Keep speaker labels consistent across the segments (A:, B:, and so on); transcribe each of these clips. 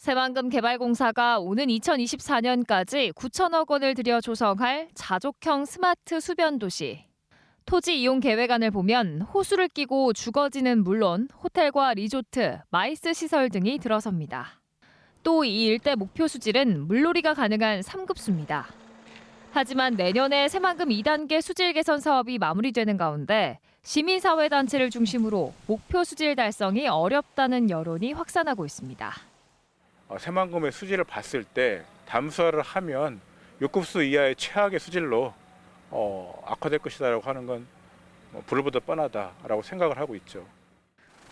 A: 새만금 개발공사가 오는 2024년까지 9천억 원을 들여 조성할 자족형 스마트 수변도시. 토지 이용 계획안을 보면 호수를 끼고 주거지는 물론 호텔과 리조트, 마이스 시설 등이 들어섭니다. 또 이 일대 목표 수질은 물놀이가 가능한 3급수입니다. 하지만 내년에 새만금 2단계 수질 개선 사업이 마무리되는 가운데 시민사회단체를 중심으로 목표 수질 달성이 어렵다는 여론이 확산하고 있습니다.
B: 새만금의 수질을 봤을 때 담수화를 하면 6급수 이하의 최악의 수질로 악화될 것이다라고 하는 건 불을 보듯 뻔하다라고 생각을 하고 있죠.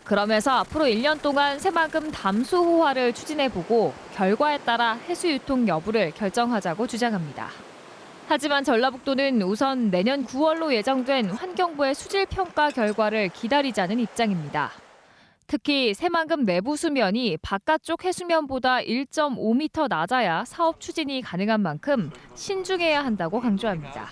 A: 그러면서 앞으로 1년 동안 새만금 담수 호화를 추진해보고 결과에 따라 해수 유통 여부를 결정하자고 주장합니다. 하지만 전라북도는 우선 내년 9월로 예정된 환경부의 수질 평가 결과를 기다리자는 입장입니다. 특히 새만금 내부 수면이 바깥쪽 해수면보다 1.5m 낮아야 사업 추진이 가능한 만큼 신중해야 한다고 강조합니다.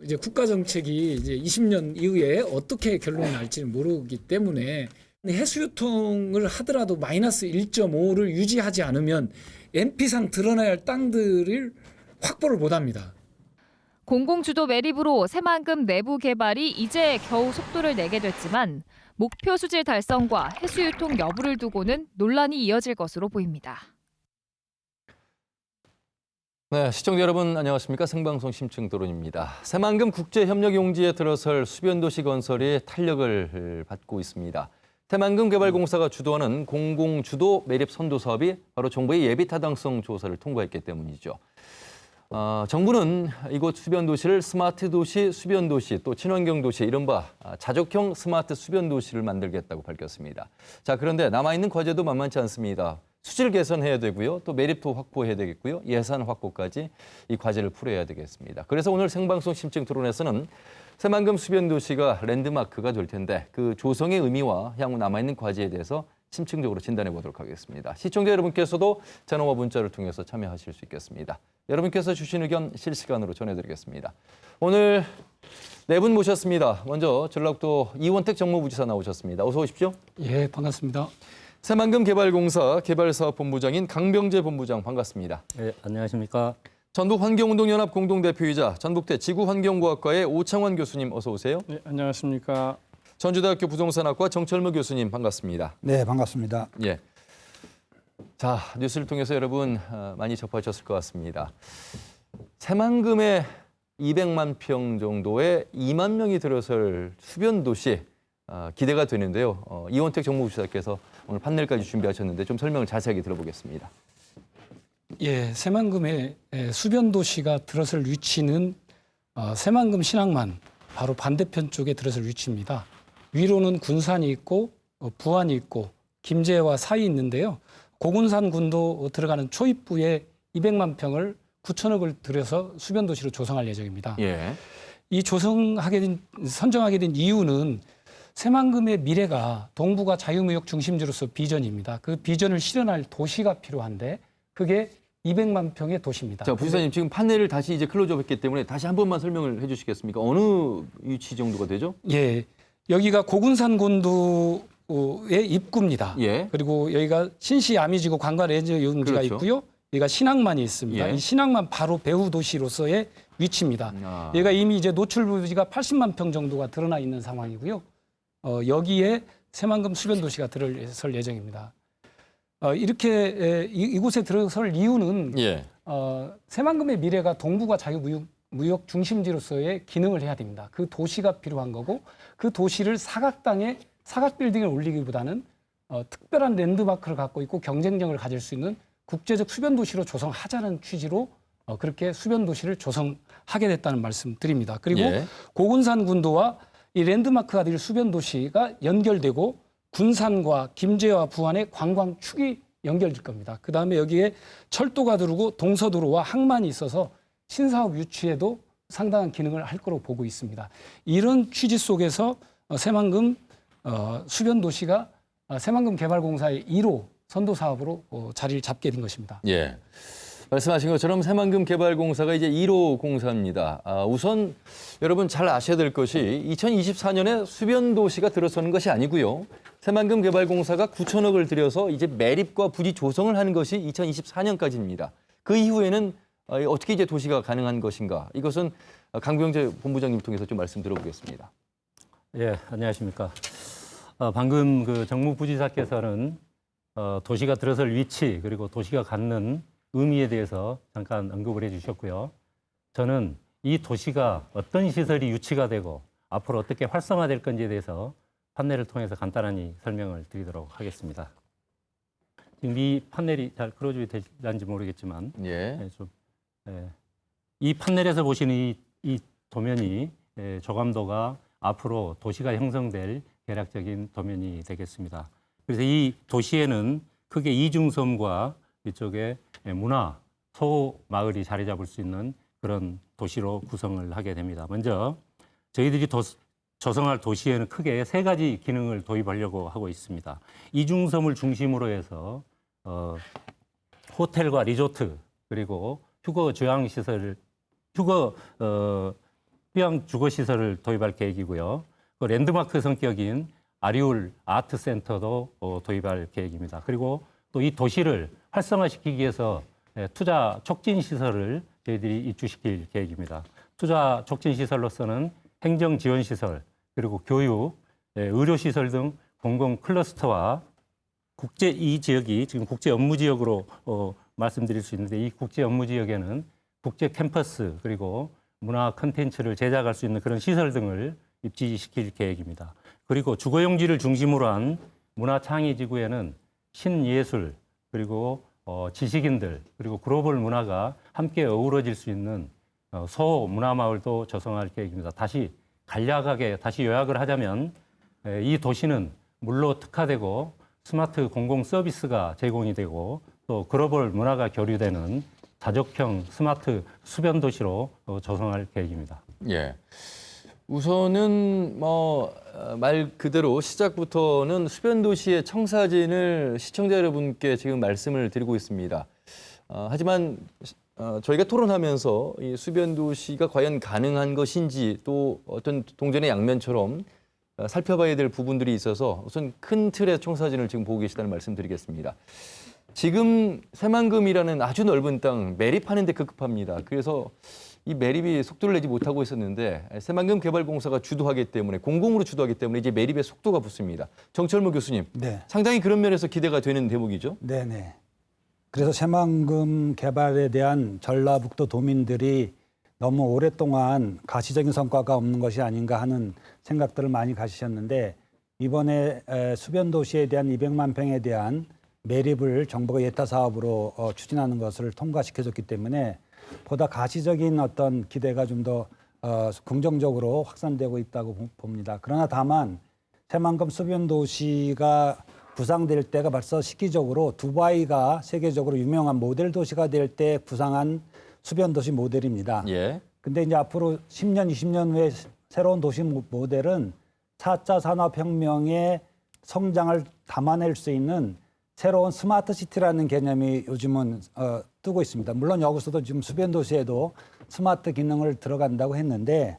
C: 이제 국가 정책이 이제 20년 이후에 어떻게 결론이 날지는 모르기 때문에 해수 유통을 하더라도 마이너스 1.5를 유지하지 않으면 NP상 드러나야 할 땅들을 확보를 못 합니다.
A: 공공주도 매립으로 새만금 내부 개발이 이제 겨우 속도를 내게 됐지만 목표 수질 달성과 해수 유통 여부를 두고는 논란이 이어질 것으로 보입니다.
D: 네, 시청자 여러분 안녕하십니까? 생방송 심층토론입니다. 새만금 국제협력용지에 들어설 수변도시 건설이 탄력을 받고 있습니다. 새만금 개발공사가 주도하는 공공주도 매립 선도 사업이 바로 정부의 예비 타당성 조사를 통과했기 때문이죠. 정부는 이곳 수변도시를 스마트 도시, 수변도시, 또 친환경 도시, 이른바 자족형 스마트 수변도시를 만들겠다고 밝혔습니다. 자, 그런데 남아있는 과제도 만만치 않습니다. 수질 개선해야 되고요. 또 매립도 확보해야 되겠고요. 예산 확보까지 이 과제를 풀어야 되겠습니다. 그래서 오늘 생방송 심층 토론에서는 새만금 수변도시가 랜드마크가 될 텐데 그 조성의 의미와 향후 남아있는 과제에 대해서 심층적으로 진단해 보도록 하겠습니다. 시청자 여러분께서도 전화와 문자를 통해서 참여하실 수 있겠습니다. 여러분께서 주신 의견 실시간으로 전해드리겠습니다. 오늘 네 분 모셨습니다. 먼저 전라북도 이원택 정무부지사 나오셨습니다. 어서 오십시오.
C: 예, 반갑습니다.
D: 새만금 개발공사 개발사업본부장인 강병재 본부장 반갑습니다.
E: 네, 안녕하십니까.
D: 전북환경운동연합 공동대표이자 전북대 지구환경과학과의 오창환 교수님 어서 오세요.
E: 네, 안녕하십니까.
D: 전주대학교 부동산학과 정철무 교수님 반갑습니다.
F: 네, 반갑습니다.
D: 예. 자, 뉴스를 통해서 여러분 많이 접하셨을 것 같습니다. 새만금에 200만 평 정도의 2만 명이 들어설 수변 도시 기대가 되는데요. 이원택 정무부지사께서 오늘 판넬까지 준비하셨는데 좀 설명을 자세하게 들어보겠습니다.
C: 예, 새만금의 수변 도시가 들어설 위치는 새만금 신항만 바로 반대편 쪽에 들어설 위치입니다. 위로는 군산이 있고 부안이 있고 김제와 사이 있는데요. 고군산 군도 들어가는 초입부에 200만 평을 9천억을 들여서 수변 도시로 조성할 예정입니다.
D: 예.
C: 이 선정하게 된 이유는 새만금의 미래가 동북아 자유무역 중심지로서 비전입니다. 그 비전을 실현할 도시가 필요한데 그게 200만 평의 도시입니다.
D: 자, 부지사님 지금 판넬을 다시 이제 클로즈업했기 때문에 다시 한 번만 설명을 해주시겠습니까? 어느 위치 정도가 되죠?
C: 예, 여기가 고군산 군도의 입구입니다.
D: 예.
C: 그리고 여기가 신시 야미지구 관광 레저 용지가
D: 그렇죠.
C: 있고요. 여기가 신항만이 있습니다.
D: 예.
C: 이 신항만 바로 배후 도시로서의 위치입니다. 여기가 이미 이제 노출 부지가 80만 평 정도가 드러나 있는 상황이고요. 여기에 새만금 수변 도시가 들어설 예정입니다. 이렇게 이곳에 들어설 이유는
D: 예.
C: 새만금의 미래가 동북아 자유무역 중심지로서의 기능을 해야 됩니다. 그 도시가 필요한 거고 그 도시를 사각당에 사각 빌딩을 올리기보다는 특별한 랜드마크를 갖고 있고 경쟁력을 가질 수 있는 국제적 수변 도시로 조성하자는 취지로 그렇게 수변 도시를 조성하게 됐다는 말씀 드립니다. 그리고
D: 예.
C: 고군산 군도와 이 랜드마크가 될 수변 도시가 연결되고 군산과 김제와 부안의 관광축이 연결될 겁니다. 그다음에 여기에 철도가 들어오고 동서도로와 항만이 있어서 신사업 유치에도 상당한 기능을 할 거로 보고 있습니다. 이런 취지 속에서 새만금 수변 도시가 새만금 개발공사의 1호 선도 사업으로 자리를 잡게 된 것입니다.
D: 예. 말씀하신 것처럼 새만금 개발공사가 이제 1호 공사입니다. 우선 여러분 잘 아셔야 될 것이 2024년에 수변도시가 들어서는 것이 아니고요. 새만금개발공사가 9천억을 들여서 이제 매립과 부지 조성을 하는 것이 2024년까지입니다. 그 이후에는 어떻게 이제 도시가 가능한 것인가? 이것은 강병재 본부장님 통해서 좀 말씀 들어보겠습니다.
E: 예, 안녕하십니까. 방금 그 정무 부지사께서는 도시가 들어설 위치 그리고 도시가 갖는 의미에 대해서 잠깐 언급을 해주셨고요. 저는 이 도시가 어떤 시설이 유치가 되고 앞으로 어떻게 활성화될 건지에 대해서 판넬을 통해서 간단히 설명을 드리도록 하겠습니다. 지금 이 판넬이 잘 끌어줘야 되는지 모르겠지만
D: 예.
E: 이 판넬에서 보시는 이 도면이 조감도가 앞으로 도시가 형성될 계략적인 도면이 되겠습니다. 그래서 이 도시에는 크게 이중섬과 이쪽에 문화, 소마을이 자리 잡을 수 있는 그런 도시로 구성을 하게 됩니다. 먼저 저희들이 조성할 도시에는 크게 세 가지 기능을 도입하려고 하고 있습니다. 이중섬을 중심으로 해서 호텔과 리조트 그리고 휴양 주거 시설을 도입할 계획이고요. 그 랜드마크 성격인 아리울 아트센터도 도입할 계획입니다. 그리고 또 이 도시를 활성화시키기 위해서 투자 촉진 시설을 저희들이 입주시킬 계획입니다. 투자 촉진 시설로서는 행정 지원 시설, 그리고 교육, 의료 시설 등 공공 클러스터와 이 지역이 지금 국제 업무 지역으로 말씀드릴 수 있는데 이 국제 업무 지역에는 국제 캠퍼스 그리고 문화 콘텐츠를 제작할 수 있는 그런 시설 등을 입지시킬 계획입니다. 그리고 주거용지를 중심으로 한 문화창의지구에는 신예술 그리고 지식인들 그리고 글로벌 문화가 함께 어우러질 수 있는 소문화마을도 조성할 계획입니다. 간략하게 다시 요약을 하자면 이 도시는 물로 특화되고 스마트 공공 서비스가 제공이 되고 또 글로벌 문화가 교류되는 다족형 스마트 수변 도시로 조성할 계획입니다.
D: 예. 우선은 말 그대로 시작부터는 수변 도시의 청사진을 시청자 여러분께 지금 말씀을 드리고 있습니다. 하지만 저희가 토론하면서 이 수변 도시가 과연 가능한 것인지 또 어떤 동전의 양면처럼 살펴봐야 될 부분들이 있어서 우선 큰 틀의 청사진을 지금 보고 계시다는 말씀드리겠습니다. 지금 새만금이라는 아주 넓은 땅 매립하는 데 급급합니다. 그래서 이 매립이 속도를 내지 못하고 있었는데 새만금개발공사가 주도하기 때문에 공공으로 주도하기 때문에 이제 매립의 속도가 붙습니다. 정철모 교수님,
F: 네.
D: 상당히 그런 면에서 기대가 되는 대목이죠.
F: 네네. 그래서 새만금 개발에 대한 전라북도 도민들이 너무 오랫동안 가시적인 성과가 없는 것이 아닌가 하는 생각들을 많이 가지셨는데 이번에 수변 도시에 대한 200만 평에 대한 매립을 정부가 예타 사업으로 추진하는 것을 통과시켜줬기 때문에 보다 가시적인 어떤 기대가 좀 더 긍정적으로 확산되고 있다고 봅니다. 그러나 다만 새만금 수변 도시가 구상될 때가 벌써 시기적으로 두바이가 세계적으로 유명한 모델 도시가 될 때 구상한 수변 도시 모델입니다.
D: 예. 근데
F: 이제 앞으로 10년, 20년 후에 새로운 도시 모델은 4차 산업혁명의 성장을 담아낼 수 있는 새로운 스마트 시티라는 개념이 요즘은 뜨고 있습니다. 물론 여기서도 지금 수변 도시에도 스마트 기능을 들어간다고 했는데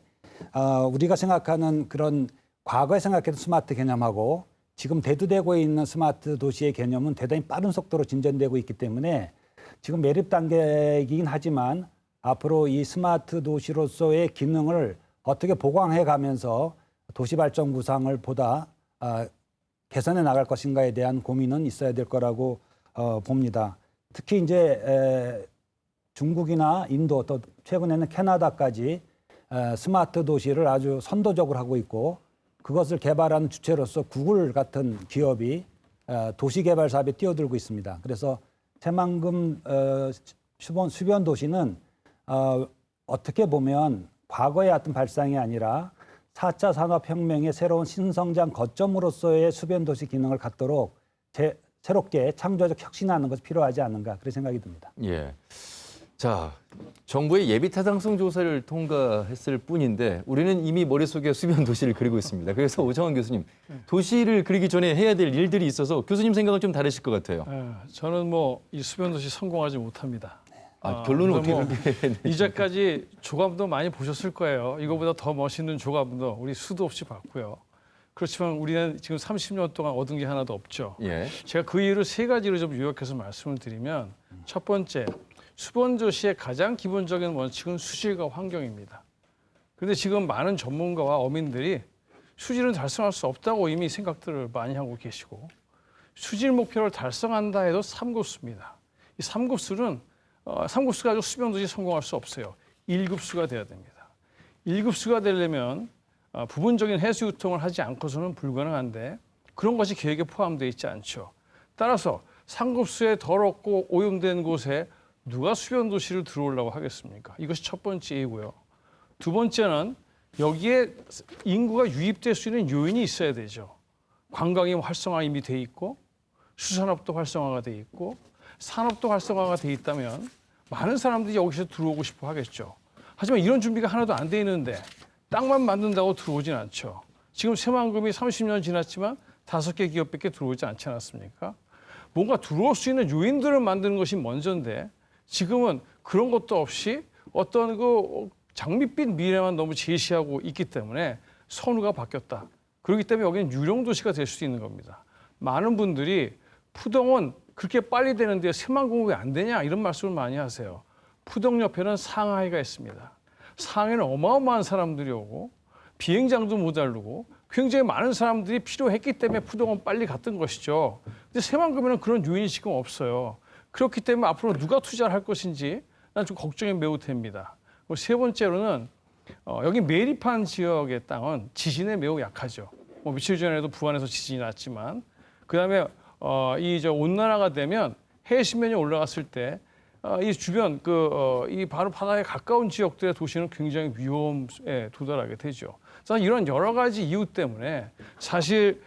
F: 우리가 생각하는 그런 과거에 생각했던 스마트 개념하고 지금 대두되고 있는 스마트 도시의 개념은 대단히 빠른 속도로 진전되고 있기 때문에 지금 매립 단계이긴 하지만 앞으로 이 스마트 도시로서의 기능을 어떻게 보강해 가면서 도시 발전 구상을 보다 개선해 나갈 것인가에 대한 고민은 있어야 될 거라고 봅니다. 특히 이제 중국이나 인도 또 최근에는 캐나다까지 스마트 도시를 아주 선도적으로 하고 있고 그것을 개발하는 주체로서 구글 같은 기업이 도시 개발 사업에 뛰어들고 있습니다. 그래서 새만금 수변 도시는 어떻게 보면 과거의 어떤 발상이 아니라 4차 산업혁명의 새로운 신성장 거점으로서의 수변 도시 기능을 갖도록 새롭게 창조적 혁신하는 것이 필요하지 않는가 그런 생각이 듭니다.
D: 예. 자, 정부의 예비 타당성 조사를 통과했을 뿐인데 우리는 이미 머릿속에 수변 도시를 그리고 있습니다. 그래서 오정환 교수님, 도시를 그리기 전에 해야 될 일들이 있어서 교수님 생각은 좀 다르실 것 같아요.
G: 저는 이 수변 도시 성공하지 못합니다.
D: 결론은 어떻게 그렇게
G: 이제까지 조감도 많이 보셨을 거예요. 이거보다 더 멋있는 조감도 우리 수도 없이 봤고요. 그렇지만 우리는 지금 30년 동안 얻은 게 하나도 없죠.
D: 예.
G: 제가 그 이유를 세 가지로 좀 요약해서 말씀을 드리면 첫 번째, 수변도시의 가장 기본적인 원칙은 수질과 환경입니다. 그런데 지금 많은 전문가와 어민들이 수질은 달성할 수 없다고 이미 생각들을 많이 하고 계시고 수질 목표를 달성한다 해도 3급수입니다. 이 3급수는 3급수 가지고 수변도시 성공할 수 없어요. 1급수가 돼야 됩니다. 1급수가 되려면 부분적인 해수 유통을 하지 않고서는 불가능한데 그런 것이 계획에 포함되어 있지 않죠. 따라서 3급수에 더럽고 오염된 곳에 누가 수변도시를 들어오려고 하겠습니까? 이것이 첫 번째 이유고요. 두 번째는 여기에 인구가 유입될 수 있는 요인이 있어야 되죠. 관광이 활성화 이미 돼 있고 수산업도 활성화가 돼 있고 산업도 활성화가 돼 있다면 많은 사람들이 여기서 들어오고 싶어 하겠죠. 하지만 이런 준비가 하나도 안 돼 있는데 땅만 만든다고 들어오진 않죠. 지금 새만금이 30년 지났지만 5개 기업밖에 들어오지 않지 않았습니까? 뭔가 들어올 수 있는 요인들을 만드는 것이 먼저인데 지금은 그런 것도 없이 어떤 그 장밋빛 미래만 너무 제시하고 있기 때문에 선우가 바뀌었다. 그렇기 때문에 여기는 유령 도시가 될 수 있는 겁니다. 많은 분들이 푸동은 그렇게 빨리 되는데 새만금은 왜 안 되냐 이런 말씀을 많이 하세요. 푸동 옆에는 상하이가 있습니다. 상하이는 어마어마한 사람들이 오고 비행장도 모자르고 굉장히 많은 사람들이 필요했기 때문에 푸동은 빨리 갔던 것이죠. 근데 새만금에는 그런 요인이 지금 없어요. 그렇기 때문에 앞으로 누가 투자를 할 것인지 난 좀 걱정이 매우 됩니다. 그리고 세 번째로는 여기 매립한 지역의 땅은 지진에 매우 약하죠. 뭐 며칠 전에도 부안에서 지진이 났지만 그다음에 이 온난화가 되면 해의 수면이 올라갔을 때 이 주변 이 바로 바다에 가까운 지역들의 도시는 굉장히 위험에 도달하게 되죠. 그래서 이런 여러 가지 이유 때문에 사실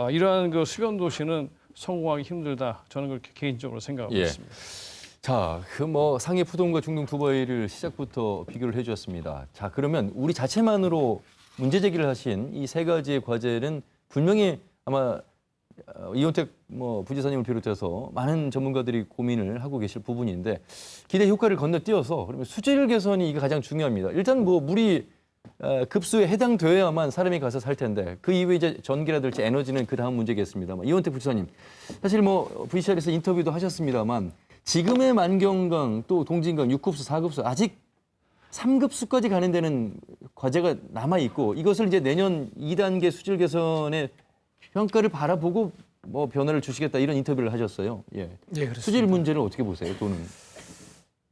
G: 이러한 그 수변 도시는 성공하기 힘들다. 저는 그렇게 개인적으로 생각하고
D: 예.
G: 있습니다.
D: 자, 그 뭐 상해 푸동과 중동 두바이를 시작부터 비교를 해주셨습니다. 자, 그러면 우리 자체만으로 문제 제기를 하신 이 세 가지의 과제는 분명히 아마 이원택 부지사님을 비롯해서 많은 전문가들이 고민을 하고 계실 부분인데 기대 효과를 건너뛰어서 그러면 수질 개선이 이게 가장 중요합니다. 일단 뭐 물이 급수에 해당되어야만 사람이 가서 살 텐데 그 이후에 이제 전기라든지 에너지는 그 다음 문제겠습니다만 이원택 부지사님 사실 뭐 VCR에서 인터뷰도 하셨습니다만 지금의 만경강 또 동진강 6급수, 4급수 아직 3급수까지 가는 데는 과제가 남아 있고 이것을 이제 내년 2단계 수질 개선의 평가를 바라보고 뭐 변화를 주시겠다 이런 인터뷰를 하셨어요. 예.
C: 예, 그렇습니다.
D: 수질 문제를 어떻게 보세요? 또는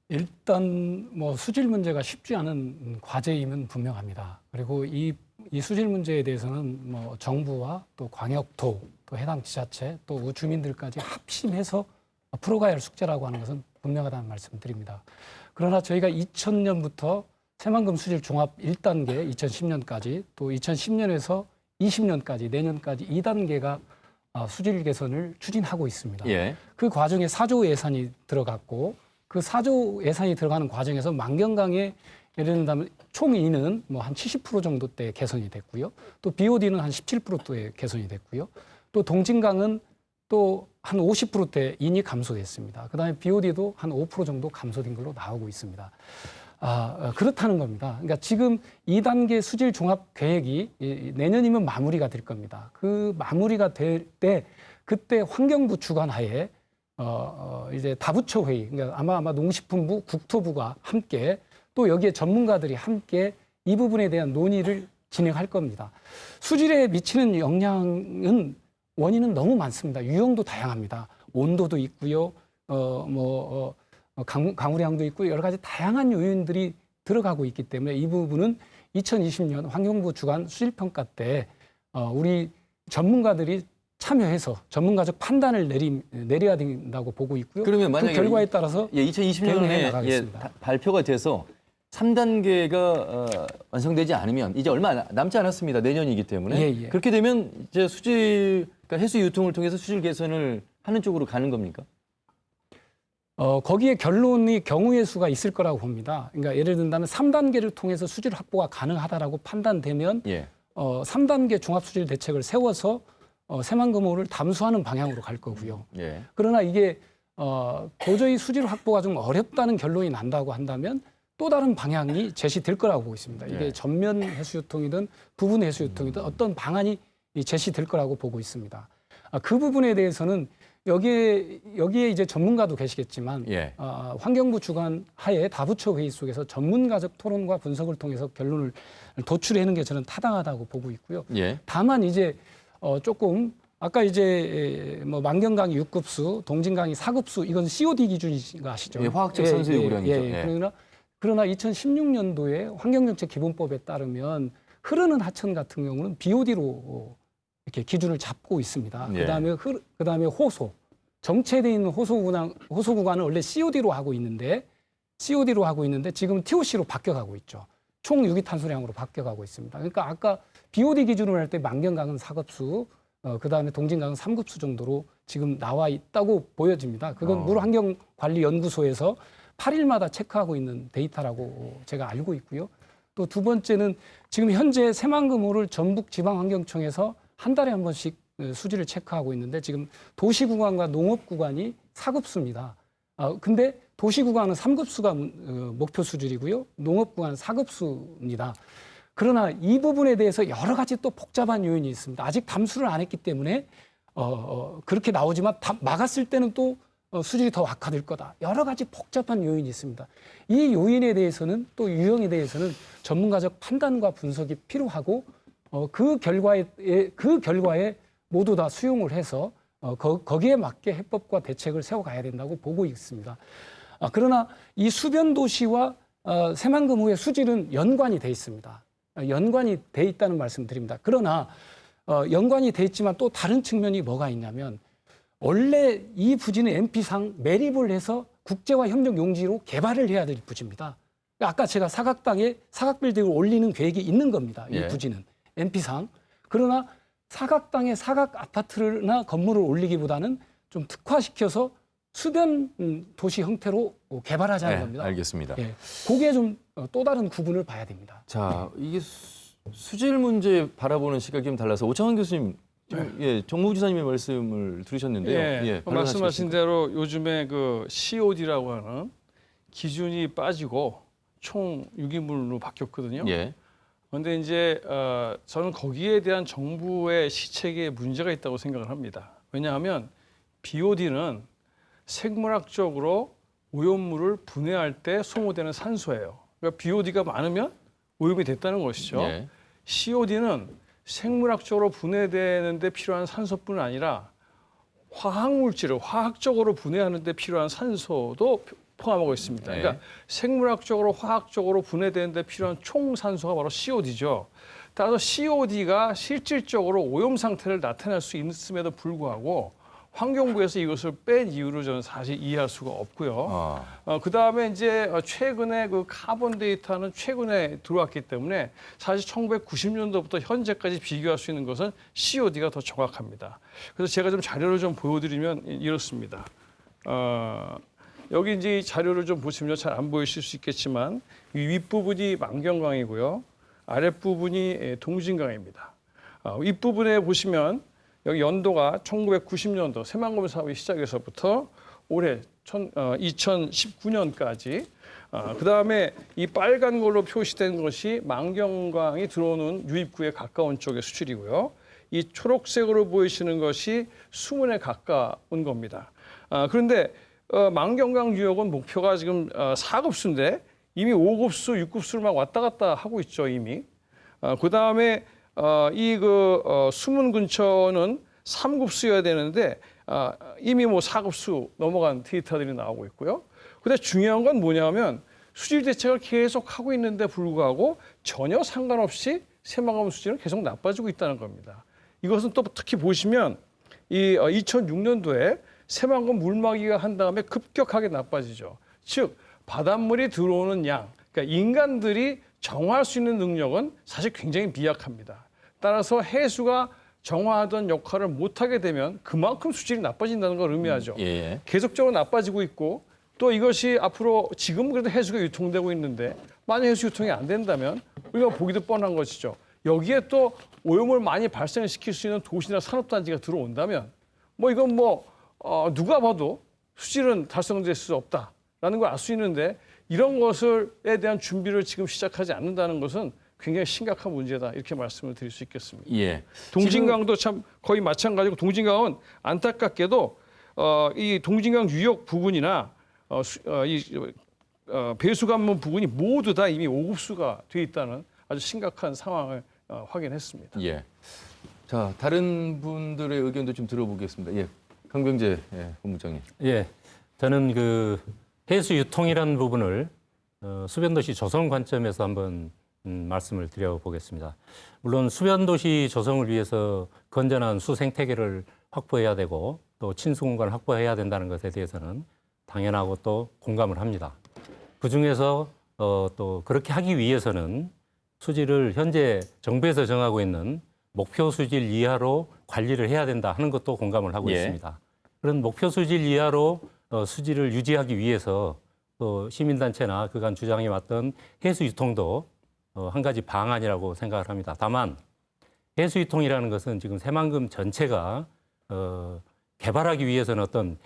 C: 일단 뭐 수질 문제가 쉽지 않은 과제임은 분명합니다. 그리고 이 수질 문제에 대해서는 뭐 정부와 또 광역도 또 해당 지자체 또 주민들까지 합심해서 풀어가야 할 숙제라고 하는 것은 분명하다는 말씀드립니다. 그러나 저희가 2000년부터 새만금 수질 종합 1단계 2010년까지 또 2010년에서 20년까지 내년까지 2단계가 수질 개선을 추진하고 있습니다.
D: 예.
C: 그 과정에 4조 예산이 들어갔고 그 4조 예산이 들어가는 과정에서 만경강의 예를 든다면 총인은 뭐 한 70% 정도대 개선이 됐고요. 또 BOD는 한 17%대 개선이 됐고요. 또 동진강은 또 한 50%대 인이 감소됐습니다. 그다음에 BOD도 한 5% 정도 감소된 걸로 나오고 있습니다. 그렇다는 겁니다. 그러니까 지금 2단계 수질 종합 계획이 내년이면 마무리가 될 겁니다. 그 마무리가 될 때 그때 환경부 주관하에 이제 다부처 회의, 그러니까 아마 농식품부, 국토부가 함께 또 여기에 전문가들이 함께 이 부분에 대한 논의를 진행할 겁니다. 수질에 미치는 영향은 원인은 너무 많습니다. 유형도 다양합니다. 온도도 있고요, 강우량도 있고 여러 가지 다양한 요인들이 들어가고 있기 때문에 이 부분은 2020년 환경부 주관 수질평가 때 우리 전문가들이 참여해서 전문가적 판단을 내려야 된다고 보고 있고요.
D: 그러면 만약에
C: 그 결과에 따라서
D: 2020년에 발표가 돼서 3단계가 완성되지 않으면 이제 얼마 남지 않았습니다. 내년이기 때문에 그렇게 되면 이제 그러니까 해수 유통을 통해서 수질 개선을 하는 쪽으로 가는 겁니까?
C: 거기에 결론이 경우의 수가 있을 거라고 봅니다. 그러니까 예를 든다면 3단계를 통해서 수질 확보가 가능하다라고 판단되면 3단계 종합수질 대책을 세워서 새만금호를 담수하는 방향으로 갈 거고요. 그러나 이게 도저히 수질 확보가 좀 어렵다는 결론이 난다고 한다면 또 다른 방향이 제시될 거라고 보고 있습니다. 이게 전면 해수유통이든 부분 해수유통이든 어떤 방안이 제시될 거라고 보고 있습니다. 그 부분에 대해서는 여기에 이제 전문가도 계시겠지만
D: 예.
C: 환경부 주관 하에 다부처 회의 속에서 전문가적 토론과 분석을 통해서 결론을 도출하는 게 저는 타당하다고 보고 있고요.
D: 예.
C: 다만 이제 조금 아까 이제 뭐 만경강이 6급수, 동진강이 4급수 이건 COD 기준인 거 아시죠?
D: 예, 화학적 산소 요구량이죠. 예.
C: 그러나 2016년도에 환경정책 기본법에 따르면 흐르는 하천 같은 경우는 BOD로 이렇게 기준을 잡고 있습니다.
D: 예.
C: 그다음에 호소, 정체되어 있는 호소 구간은 원래 COD로 하고 있는데 지금 TOC로 바뀌어가고 있죠. 총 유기탄소량으로 바뀌어가고 있습니다. 그러니까 아까 BOD 기준으로 할 때 만경강은 4급수, 그다음에 동진강은 3급수 정도로 지금 나와 있다고 보여집니다. 그건 물환경관리연구소에서 8일마다 체크하고 있는 데이터라고 제가 알고 있고요. 또 두 번째는 지금 현재 새만금호를 전북지방환경청에서 한 달에 한 번씩 수질을 체크하고 있는데 지금 도시 구간과 농업 구간이 4급수입니다. 근데 도시 구간은 3급수가 목표 수질이고요. 농업 구간은 4급수입니다. 그러나 이 부분에 대해서 여러 가지 또 복잡한 요인이 있습니다. 아직 담수를 안 했기 때문에 그렇게 나오지만 막았을 때는 또 수질이 더 악화될 거다. 여러 가지 복잡한 요인이 있습니다. 이 요인에 대해서는 또 유형에 대해서는 전문가적 판단과 분석이 필요하고 그 결과에 모두 다 수용을 해서 거기에 맞게 해법과 대책을 세워가야 된다고 보고 있습니다. 그러나 이 수변 도시와 새만금호의 수질은 연관이 돼 있습니다. 연관이 돼 있다는 말씀드립니다. 그러나 연관이 돼 있지만 또 다른 측면이 뭐가 있냐면 원래 이 부지는 NP상 매립을 해서 국제화 협력 용지로 개발을 해야 될 부지입니다. 아까 제가 사각당에 사각빌딩을 올리는 계획이 있는 겁니다. 이 부지는 NP상. 그러나 사각당에 사각 아파트나 건물을 올리기보다는 좀 특화시켜서 수변 도시 형태로 개발하자는 겁니다.
D: 알겠습니다.
C: 예, 그게 좀 또 다른 구분을 봐야 됩니다.
D: 자, 이게 수질 문제 바라보는 시각이 좀 달라서 오창환 교수님, 정무지사님의 말씀을 들으셨는데요.
G: 말씀하신 대로 요즘에 그 COD라고 하는 기준이 빠지고 총 유기물로 바뀌었거든요. 그런데 이제 저는 거기에 대한 정부의 시책에 문제가 있다고 생각을 합니다. 왜냐하면 BOD는 생물학적으로 오염물을 분해할 때 소모되는 산소예요. 그러니까 BOD가 많으면 오염이 됐다는 것이죠. COD는 생물학적으로 분해되는 데 필요한 산소뿐 아니라 화학물질을 화학적으로 분해하는 데 필요한 산소도 포함하고 있습니다. 그러니까 생물학적으로 화학적으로 분해되는 데 필요한 총 산소가 바로 COD죠. 따라서 COD가 실질적으로 오염 상태를 나타낼 수 있음에도 불구하고 환경부에서 이것을 뺀 이유를 저는 사실 이해할 수가 없고요. 그다음에 이제 최근에 그 카본 데이터는 최근에 들어왔기 때문에 사실 1990년도부터 현재까지 비교할 수 있는 것은 COD가 더 정확합니다. 그래서 제가 좀 자료를 좀 보여드리면 이렇습니다. 여기 이제 이 자료를 좀 보시면 잘 안 보이실 수 있겠지만 이 윗부분이 만경강이고요. 아랫부분이 동진강입니다. 윗부분에 보시면 여기 연도가 1990년도 새만금 사업이 시작해서부터 올해 2019년까지 그다음에 이 빨간 걸로 표시된 것이 만경강이 들어오는 유입구에 가까운 쪽의 수질이고요. 이 초록색으로 보이시는 것이 수문에 가까운 겁니다. 그런데 만경강 유역은 목표가 지금 4급수인데 이미 5급수, 6급수를 막 왔다 갔다 하고 있죠, 이미. 그다음에 수문 근처는 3급수여야 되는데 이미 뭐 4급수 넘어간 데이터들이 나오고 있고요. 근데 중요한 건 뭐냐면 수질 대책을 계속 하고 있는데 불구하고 전혀 상관없이 새만금 수질은 계속 나빠지고 있다는 겁니다. 이것은 또 특히 보시면 이 2006년도에 새만금 물막이가 한 다음에 급격하게 나빠지죠. 즉 바닷물이 들어오는 양, 그러니까 인간들이 정화할 수 있는 능력은 사실 굉장히 미약합니다. 따라서 해수가 정화하던 역할을 못하게 되면 그만큼 수질이 나빠진다는 걸 의미하죠. 계속적으로 나빠지고 있고 또 이것이 앞으로 지금 그래도 해수가 유통되고 있는데 만약 해수 유통이 안 된다면 우리가 보기도 뻔한 것이죠. 여기에 또 오염을 많이 발생시킬 수 있는 도시나 산업단지가 들어온다면 뭐 이건 누가 봐도 수질은 달성될 수 없다라는 걸 알 수 있는데 이런 것에 대한 준비를 지금 시작하지 않는다는 것은 굉장히 심각한 문제다 이렇게 말씀을 드릴 수 있겠습니다.
D: 예.
G: 동진강도 참 거의 마찬가지고 동진강은 안타깝게도 이 동진강 유역 부분이나 배수관문 부분이 모두 다 이미 오급수가 돼 있다는 아주 심각한 상황을 확인했습니다.
D: 예. 자, 다른 분들의 의견도 좀 들어보겠습니다. 예. 강병재 본부장님.
E: 예, 저는 그 해수 유통이라는 부분을 수변도시 조성 관점에서 한번 말씀을 드려보겠습니다. 물론 수변도시 조성을 위해서 건전한 수생태계를 확보해야 되고 또 친수 공간을 확보해야 된다는 것에 대해서는 당연하고 또 공감을 합니다. 그중에서 또 그렇게 하기 위해서는 수질을 현재 정부에서 정하고 있는 목표 수질 이하로 관리를 해야 된다 하는 것도 공감을 하고
D: 예.
E: 있습니다. 그런 목표 수질 이하로 수질을 유지하기 위해서 또 시민단체나 그간 주장해왔던 해수 유통도 한 가지 방안이라고 생각을 합니다. 다만 해수 유통이라는 것은 지금 새만금 전체가 개발하기 위해서는 어떤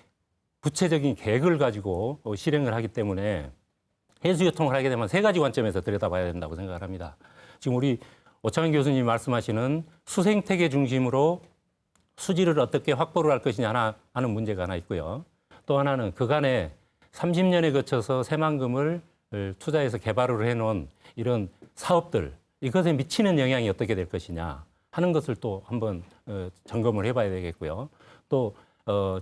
E: 구체적인 계획을 가지고 실행을 하기 때문에 해수 유통을 하게 되면 세 가지 관점에서 들여다봐야 된다고 생각을 합니다. 지금 우리 오창현 교수님이 말씀하시는 수생태계 중심으로 수질을 어떻게 확보를 할 것이냐 하는 문제가 하나 있고요. 또 하나는 그간에 30년에 거쳐서 새만금을 투자해서 개발을 해놓은 이런 사업들, 이것에 미치는 영향이 어떻게 될 것이냐 하는 것을 또 한번 점검을 해봐야 되겠고요. 또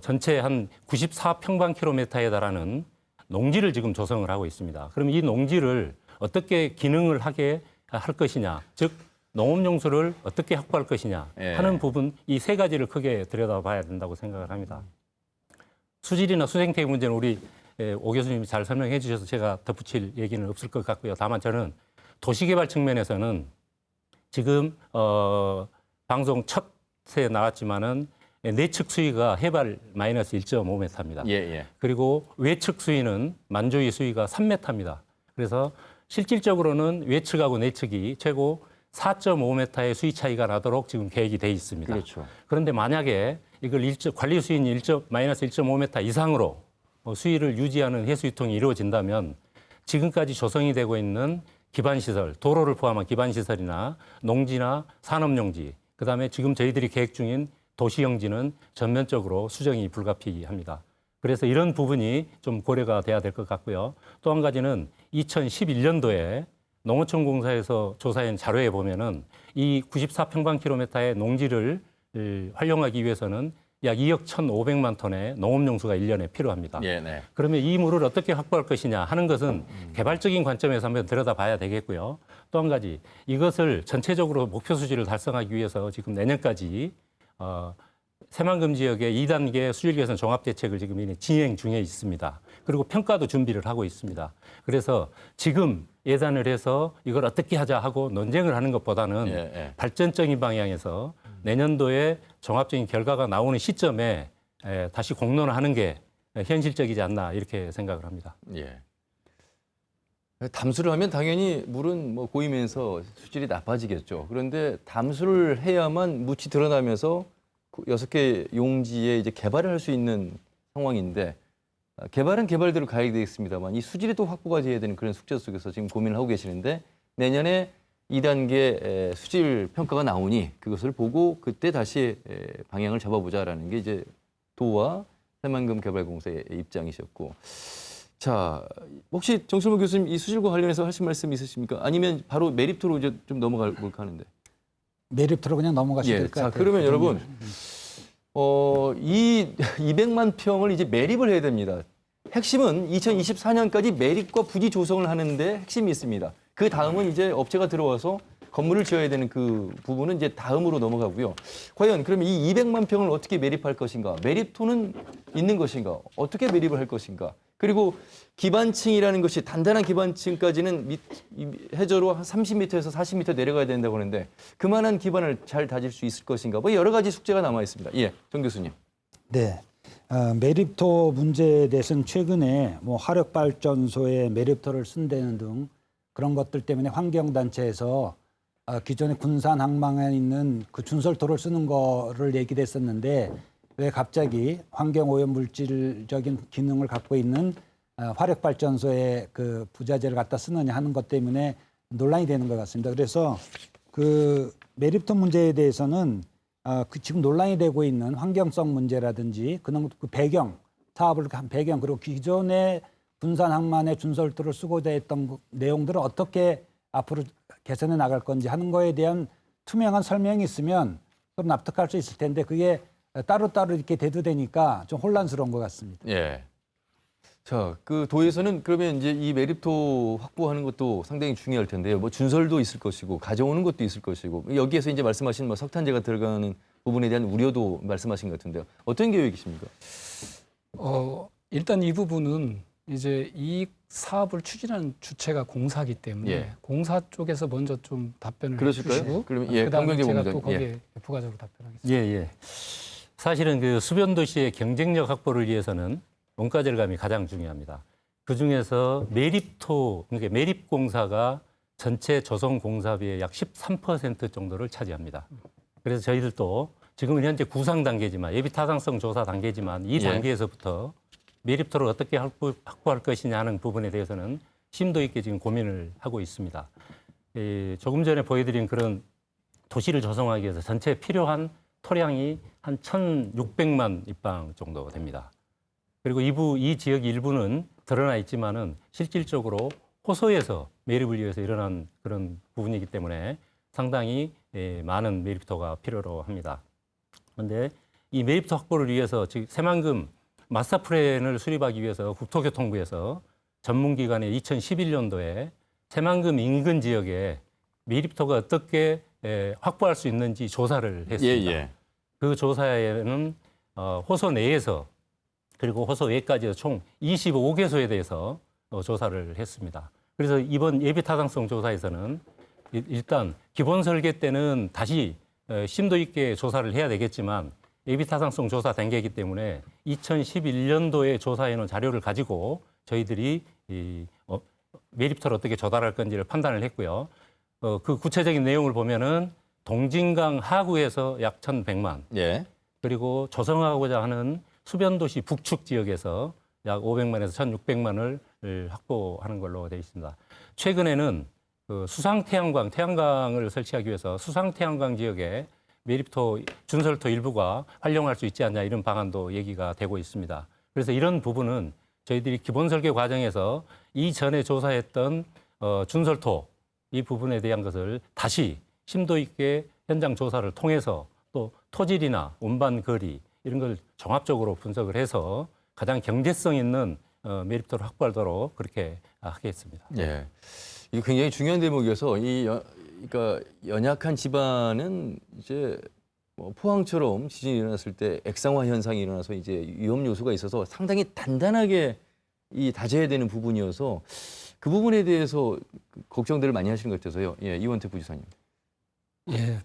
E: 전체 한 94평방킬로미터에 달하는 농지를 지금 조성을 하고 있습니다. 그럼 이 농지를 어떻게 기능을 하게 할 것이냐, 즉 농업용수를 어떻게 확보할 것이냐 하는 부분, 이 세 가지를 크게 들여다봐야 된다고 생각을 합니다. 수질이나 수생태계 문제는 우리 오 교수님이 잘 설명해 주셔서 제가 덧붙일 얘기는 없을 것 같고요. 다만 저는 도시개발 측면에서는 지금 방송 첫에 나왔지만은 내측 수위가 해발 마이너스 1.5m입니다.
D: 예, 예.
E: 그리고 외측 수위는 만조위 수위가 3m입니다. 그래서 실질적으로는 외측하고 내측이 최고 4.5m의 수위 차이가 나도록 지금 계획이 돼 있습니다.
D: 그렇죠.
E: 그런데 만약에 이걸 관리 수위는 마이너스 1.5m 이상으로 수위를 유지하는 해수 유통이 이루어진다면 지금까지 조성이 되고 있는 기반시설, 도로를 포함한 기반시설이나 농지나 산업용지, 그다음에 지금 저희들이 계획 중인 도시용지는 전면적으로 수정이 불가피합니다. 그래서 이런 부분이 좀 고려가 돼야 될 것 같고요. 또 한 가지는 2011년도에 농어촌공사에서 조사한 자료에 보면은 이 94평방킬로미터의 농지를 활용하기 위해서는 약 2억 1,500만 톤의 농업용수가 1년에 필요합니다.
D: 예, 네.
E: 그러면 이 물을 어떻게 확보할 것이냐 하는 것은 개발적인 관점에서 한번 들여다봐야 되겠고요. 또 한 가지, 이것을 전체적으로 목표 수질을 달성하기 위해서 지금 내년까지 새만금 지역의 2단계 수질 개선 종합 대책을 지금 이미 진행 중에 있습니다. 그리고 평가도 준비를 하고 있습니다. 그래서 지금 예산을 해서 이걸 어떻게 하자 하고 논쟁을 하는 것보다는 발전적인 방향에서 내년도에 종합적인 결과가 나오는 시점에 다시 공론을 하는 게 현실적이지 않나 이렇게 생각을 합니다.
D: 예. 담수를 하면 당연히 물은 뭐 고이면서 수질이 나빠지겠죠. 그런데 담수를 해야만 묻이 드러나면서 6개 용지에 이제 개발을 할 수 있는 상황인데, 개발은 개발대로 가야 되겠습니다만 이 수질이 또 확보가 돼야 되는 그런 숙제 속에서 지금 고민을 하고 계시는데, 내년에 2단계 수질 평가가 나오니 그것을 보고 그때 다시 방향을 잡아보자라는 게 이제 도와 새만금 개발공사의 입장이셨고, 자, 혹시 정철모 교수님 이 수질과 관련해서 하실 말씀 있으십니까? 아니면 바로 메리트로 이제 좀 넘어가 볼까 하는데.
F: 메리트로 그냥 넘어가시면 될 것
D: 자,
F: 같아요.
D: 그러면 여러분, 이 200만 평을 이제 매립을 해야 됩니다. 핵심은 2024년까지 매립과 부지 조성을 하는데 핵심이 있습니다. 그 다음은 이제 업체가 들어와서 건물을 지어야 되는 그 부분은 이제 다음으로 넘어가고요. 과연 그러면 이 200만 평을 어떻게 매립할 것인가? 매립토는 있는 것인가? 어떻게 매립을 할 것인가? 그리고 기반층이라는 것이 단단한 기반층까지는 해저로 한 30m에서 40m 내려가야 된다고 하는데 그만한 기반을 잘 다질 수 있을 것인가? 뭐 여러 가지 숙제가 남아 있습니다. 예, 정 교수님.
F: 네. 매립토 문제에 대해서는 최근에 뭐 화력발전소에 매립토를 쓴다는 등 그런 것들 때문에 환경단체에서 기존의 군산 항만에 있는 그 준설토를 쓰는 거를 얘기를 했었는데 왜 갑자기 환경오염 물질적인 기능을 갖고 있는 화력발전소에 그 부자재를 갖다 쓰느냐 하는 것 때문에 논란이 되는 것 같습니다. 그래서 그 메리프토 문제에 대해서는 그 지금 논란이 되고 있는 환경성 문제라든지 그런 그 배경, 사업을 한 배경 그리고 기존의 군산 항만의 준설도를 쓰고자 했던 내용들을 어떻게 앞으로 개선해 나갈 건지 하는 거에 대한 투명한 설명이 있으면 좀 납득할 수 있을 텐데 그게 따로따로 이렇게 대두되니까 좀 혼란스러운 것 같습니다.
D: 예. 자, 그 도에서는 그러면 이제 이 메리프토 확보하는 것도 상당히 중요할 텐데요. 뭐 준설도 있을 것이고 가져오는 것도 있을 것이고 여기에서 이제 말씀하신 뭐 석탄재가 들어가는 부분에 대한 우려도 말씀하신 것 같은데요. 어떤 계획이십니까?
C: 일단 이 부분은 이제 이 사업을 추진하는 주체가 공사기 때문에
D: 예.
C: 공사 쪽에서 먼저 좀 답변을
D: 그러실까요?
C: 해주시고
D: 그러면 예,
C: 그다음에
D: 강병재
C: 제가
D: 본부장님.
C: 또 거기에
D: 예.
C: 부가적으로 답변하겠습니다.
E: 예, 예. 사실은 그 수변 도시의 경쟁력 확보를 위해서는 원가 절감이 가장 중요합니다. 그 중에서 메립토, 그러니까 매립공사가 전체 조성 공사비의 약 13% 정도를 차지합니다. 그래서 저희들도 지금은 현재 구상 단계지만 예비 타당성 조사 단계지만 이
D: 예.
E: 단계에서부터 메립토를 어떻게 확보할 것이냐 하는 부분에 대해서는 심도 있게 지금 고민을 하고 있습니다. 조금 전에 보여드린 그런 도시를 조성하기 위해서 전체 필요한 토량이 한 1,600만 입방 정도 됩니다. 그리고 이 지역 일부는 드러나 있지만은 실질적으로 호소에서 매립을 위해서 일어난 그런 부분이기 때문에 상당히 많은 매립토가 필요로 합니다. 그런데 이 매립토 확보를 위해서 즉 새만금 마스터 플랜을 수립하기 위해서 국토교통부에서 전문기관에 2011년도에 새만금 인근 지역에 매립토가 어떻게 확보할 수 있는지 조사를 했습니다.
D: 예, 예.
E: 그 조사에는 호소 내에서 그리고 호소 외까지 총 25개소에 대해서 조사를 했습니다. 그래서 이번 예비 타당성 조사에서는 일단 기본 설계 때는 다시 심도 있게 조사를 해야 되겠지만 예비 타당성 조사 단계이기 때문에 2011년도에 조사해놓은 자료를 가지고 저희들이 매립토를 어떻게 조달할 건지를 판단을 했고요. 그 구체적인 내용을 보면은 동진강 하구에서 약 1,100만,
D: 예.
E: 그리고 조성하고자 하는 수변도시 북측 지역에서 약 500만에서 1,600만을 확보하는 걸로 되어 있습니다. 최근에는 그 태양광을 설치하기 위해서 수상태양광 지역에 매립토, 준설토 일부가 활용할 수 있지 않냐 이런 방안도 얘기가 되고 있습니다. 그래서 이런 부분은 저희들이 기본 설계 과정에서 이전에 조사했던 준설토 이 부분에 대한 것을 다시 심도 있게 현장 조사를 통해서 또 토질이나 운반 거리 이런 걸 종합적으로 분석을 해서 가장 경제성 있는 매립토를 확보하도록 그렇게 하겠습니다.
D: 예. 이게 굉장히 중요한 대목이어서 그러니까 연약한 지반은 이제 뭐 포항처럼 지진이 일어났을 때 액상화 현상이 일어나서 이제 위험 요소가 있어서 상당히 단단하게 다져야 되는 부분이어서 그 부분에 대해서 걱정들을 많이 하시는 것 같아서요. 예, 이원택 부지사님.
C: 예,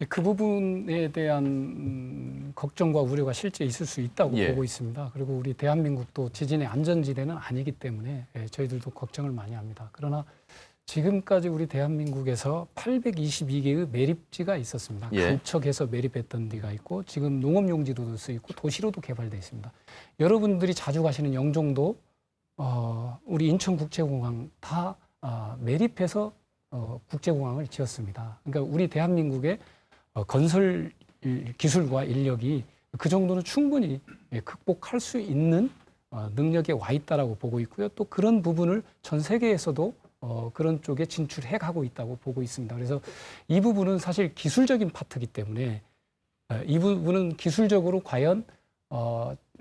C: 그 부분에 대한 걱정과 우려가 실제 있을 수 있다고
D: 예.
C: 보고 있습니다. 그리고 우리 대한민국도 지진의 안전지대는 아니기 때문에 저희들도 걱정을 많이 합니다. 그러나 지금까지 우리 대한민국에서 822개의 매립지가 있었습니다.
D: 예.
C: 간척해서 매립했던 데가 있고 지금 농업용지로도 쓰이고 도시로도 개발되어 있습니다. 여러분들이 자주 가시는 영종도 우리 인천국제공항 다 매립해서 국제공항을 지었습니다. 그러니까 우리 대한민국의 건설 기술과 인력이 그 정도는 충분히 극복할 수 있는 능력에 와 있다라고 보고 있고요. 또 그런 부분을 전 세계에서도 그런 쪽에 진출해 가고 있다고 보고 있습니다. 그래서 이 부분은 사실 기술적인 파트이기 때문에 이 부분은 기술적으로 과연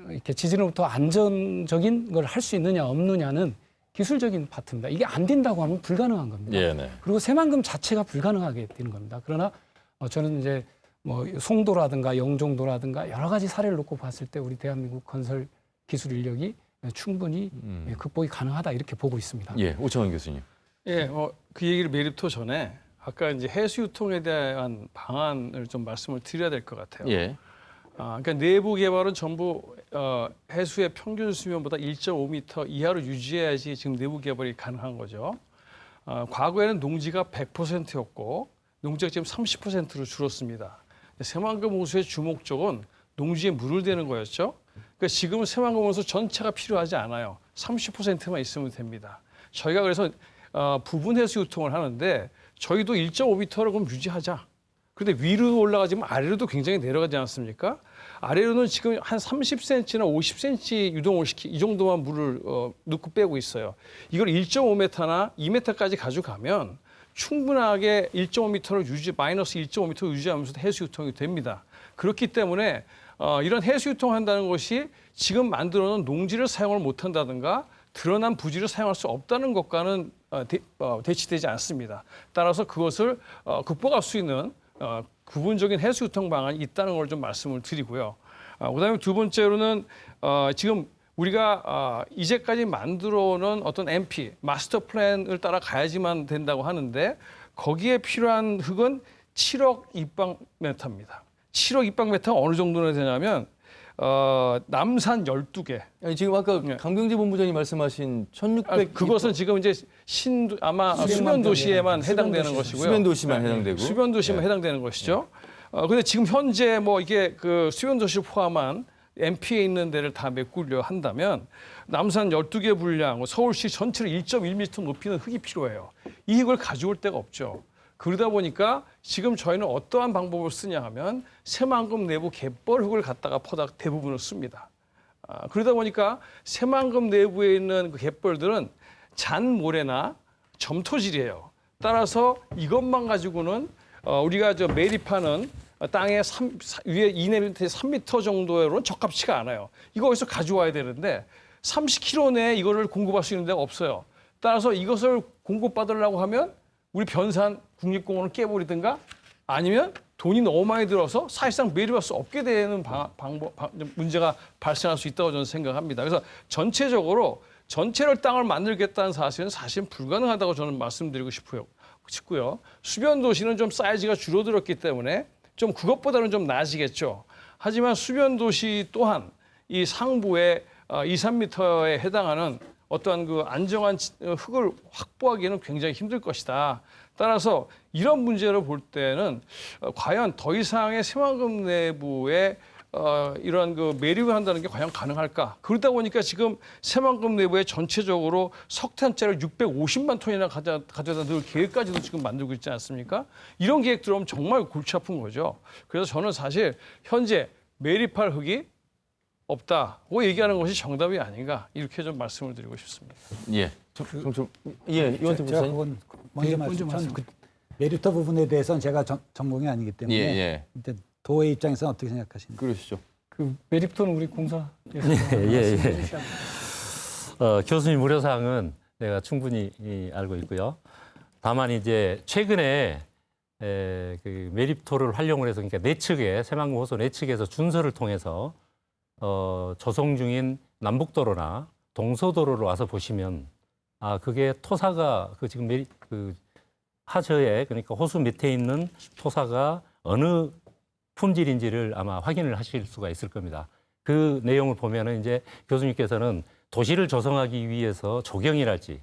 C: 이렇게 지진으로부터 안정적인 걸 할 수 있느냐 없느냐는 기술적인 파트입니다. 이게 안 된다고 하면 불가능한 겁니다.
D: 예, 네.
C: 그리고 새만금 자체가 불가능하게 되는 겁니다. 그러나 저는 이제 뭐 송도라든가 영종도라든가 여러 가지 사례를 놓고 봤을 때 우리 대한민국 건설 기술 인력이 충분히 극복이 가능하다 이렇게 보고 있습니다.
D: 예, 오창원 교수님.
G: 예, 그 얘기를 매립토 전에 아까 이제 해수 유통에 대한 방안을 좀 말씀을 드려야 될 것 같아요.
D: 예.
G: 그러니까 내부 개발은 전부 해수의 평균 수면보다 1.5m 이하로 유지해야지 지금 내부 개발이 가능한 거죠. 과거에는 농지가 100%였고 농지가 지금 30%로 줄었습니다. 새만금 호수의 주목적은 농지에 물을 대는 거였죠. 그러니까 지금은 새만금 호수 전체가 필요하지 않아요. 30%만 있으면 됩니다. 저희가 그래서 부분 해수 유통을 하는데 저희도 1.5m를 그럼 유지하자. 그런데 위로 올라가지만 아래로도 굉장히 내려가지 않습니까? 아래로는 지금 한 30cm나 50cm 유동을 이 정도만 물을 넣고 빼고 있어요. 이걸 1.5m나 2m까지 가져가면 충분하게 1.5m를 마이너스 1.5m 유지하면서 해수 유통이 됩니다. 그렇기 때문에 이런 해수 유통한다는 것이 지금 만들어 놓은 농지를 사용을 못한다든가 드러난 부지를 사용할 수 없다는 것과는 대치되지 않습니다. 따라서 그것을 극복할 수 있는 부분적인 해수 유통 방안이 있다는 걸 좀 말씀을 드리고요. 그다음에 두 번째로는 지금 우리가 이제까지 만들어 놓은 어떤 MP, 마스터 플랜을 따라 가야지만 된다고 하는데 거기에 필요한 흙은 7억 입방미터입니다. 7억 입방미터가 어느 정도나 되냐면 남산 12개.
D: 아니, 지금 아까 강병지 본부장님 말씀하신 1,600
G: 그것은 지금 이제 아마 수변 도시에만 해당되는 것이고요.
D: 수변 도시만 해당되고.
G: 수변 도시만 해당되는 것이죠. 근데 지금 현재 뭐 이게 그 수변 도시를 포함한 MP에 있는 데를 다 메꾸려 한다면 남산 12개 분량, 서울시 전체를 1.1m 높이는 흙이 필요해요. 이 흙을 가져올 데가 없죠. 그러다 보니까 지금 저희는 어떠한 방법을 쓰냐 하면 새만금 내부 갯벌 흙을 갖다가 퍼다 대부분을 씁니다. 그러다 보니까 새만금 내부에 있는 그 갯벌들은 잔모래나 점토질이에요. 따라서 이것만 가지고는 우리가 매립하는 땅에 위에 2m, 3m 정도로는 적합치가 않아요. 이거 어디서 가져와야 되는데 30km 내에 이거를 공급할 수 있는 데가 없어요. 따라서 이것을 공급받으려고 하면 우리 변산 국립공원을 깨버리든가 아니면 돈이 너무 많이 들어서 사실상 매립할 수 없게 되는 문제가 발생할 수 있다고 저는 생각합니다. 그래서 전체적으로 전체를 땅을 만들겠다는 사실은 사실 불가능하다고 저는 말씀드리고 싶고요. 수변 도시는 좀 사이즈가 줄어들었기 때문에 좀 그것보다는 좀 나아지겠죠. 하지만 수변 도시 또한 이 상부에 2, 3m에 해당하는 어떠한 그 안정한 흙을 확보하기에는 굉장히 힘들 것이다. 따라서 이런 문제를 볼 때는 과연 더 이상의 새만금 내부에 이러한 그 매립을 한다는 게 과연 가능할까? 그러다 보니까 지금 새만금 내부에 전체적으로 석탄재를 650만 톤이나 가져다 넣을 계획까지도 지금 만들고 있지 않습니까? 이런 계획 들어오면 정말 골치 아픈 거죠. 그래서 저는 사실 현재 매립할 흙이 없다고 얘기하는 것이 정답이 아닌가 이렇게 좀 말씀을 드리고 싶습니다.
D: 예. 이원택
F: 제가
D: 부사님.
F: 그건 먼저 말씀. 메리터 부분에 대해서는 제가 전공이 아니기 때문에
D: 예.
F: 일단 도의 입장에서는 어떻게 생각하십니까?
D: 그러시죠.
C: 그 메립토는 우리 공사에서
E: 예. 교수님 우려사항은 내가 충분히 알고 있고요. 다만 이제 최근에 그 메립토를 활용을 해서 그러니까 내측에 새만금 호수 내측에서 준설을 통해서 조성 중인 남북도로나 동서도로로 와서 보시면 그게 토사가 그 지금 그 하저에 그러니까 호수 밑에 있는 토사가 어느 품질인지를 아마 확인을 하실 수가 있을 겁니다. 그 내용을 보면은 이제 교수님께서는 도시를 조성하기 위해서 조경이랄지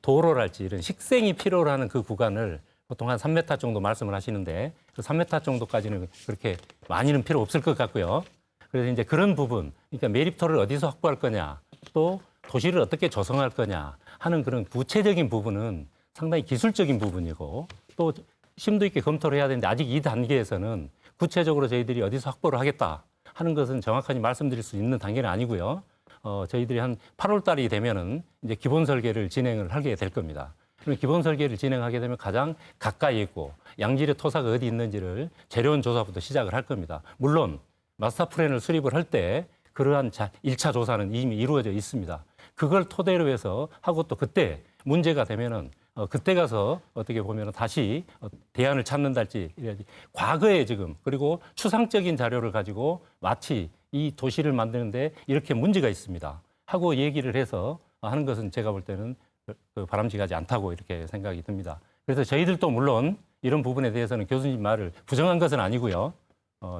E: 도로랄지 이런 식생이 필요로 하는 그 구간을 보통 한 3m 정도 말씀을 하시는데 그 3m 정도까지는 그렇게 많이는 필요 없을 것 같고요. 그래서 이제 그런 부분, 그러니까 매립토를 어디서 확보할 거냐, 또 도시를 어떻게 조성할 거냐 하는 그런 구체적인 부분은 상당히 기술적인 부분이고 또 심도 있게 검토를 해야 되는데 아직 이 단계에서는 구체적으로 저희들이 어디서 확보를 하겠다 하는 것은 정확하게 말씀드릴 수 있는 단계는 아니고요. 저희들이 한 8월 달이 되면은 이제 기본 설계를 진행을 하게 될 겁니다. 그럼 기본 설계를 진행하게 되면 가장 가까이 있고 양질의 토사가 어디 있는지를 재료원 조사부터 시작을 할 겁니다. 물론 마스터 플랜을 수립을 할 때 그러한 1차 조사는 이미 이루어져 있습니다. 그걸 토대로 해서 하고 또 그때 문제가 되면은 그때 가서 어떻게 보면 다시 대안을 찾는달지 과거에 지금 그리고 추상적인 자료를 가지고 마치 이 도시를 만드는데 이렇게 문제가 있습니다 하고 얘기를 해서 하는 것은 제가 볼 때는 바람직하지 않다고 이렇게 생각이 듭니다. 그래서 저희들도 물론 이런 부분에 대해서는 교수님 말을 부정한 것은 아니고요.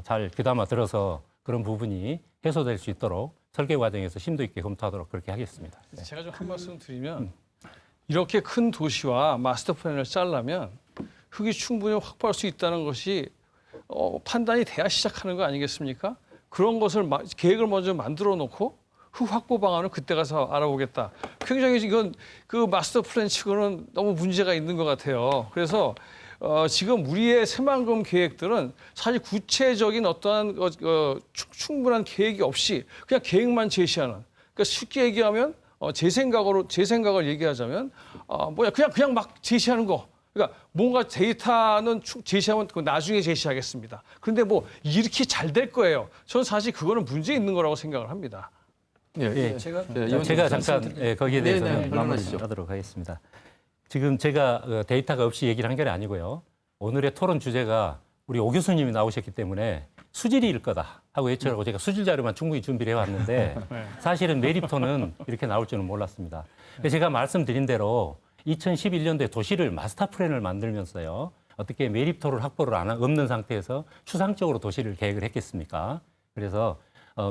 E: 잘 귀담아 들어서 그런 부분이 해소될 수 있도록 설계 과정에서 심도 있게 검토하도록 그렇게 하겠습니다. 네.
G: 제가 좀 한 말씀 드리면 이렇게 큰 도시와 마스터 플랜을 짜려면 흙이 충분히 확보할 수 있다는 것이 판단이 돼야 시작하는 거 아니겠습니까? 그런 것을 계획을 먼저 만들어 놓고 흙 확보 방안을 그때 가서 알아보겠다. 굉장히 이건 그 마스터 플랜 치고는 너무 문제가 있는 것 같아요. 그래서 지금 우리의 새만금 계획들은 사실 구체적인 어떠한 충분한 계획이 없이 그냥 계획만 제시하는. 그러니까 쉽게 얘기하면 제 생각을 얘기하자면 그냥 막 제시하는 거. 그러니까 뭔가 데이터는 제시하면 그 나중에 제시하겠습니다. 그런데 뭐 이렇게 잘 될 거예요. 저는 사실 그거는 문제 있는 거라고 생각을 합니다.
E: 예,
C: 제가
E: 제가 잠깐 거기에 대해서는
D: 네, 말씀하시죠.
E: 마무리하도록 하겠습니다. 지금 제가 데이터가 없이 얘기를 한 게 아니고요. 오늘의 토론 주제가 우리 오 교수님이 나오셨기 때문에 수질일 거다 하고 예측하고 제가 수질 자료만 충분히 준비를 해왔는데
G: 네.
E: 사실은 메립토는 이렇게 나올 줄은 몰랐습니다. 제가 말씀드린 대로 2011년도에 도시를 마스터 플랜을 만들면서요. 어떻게 메립토를 확보를 없는 상태에서 추상적으로 도시를 계획을 했겠습니까? 그래서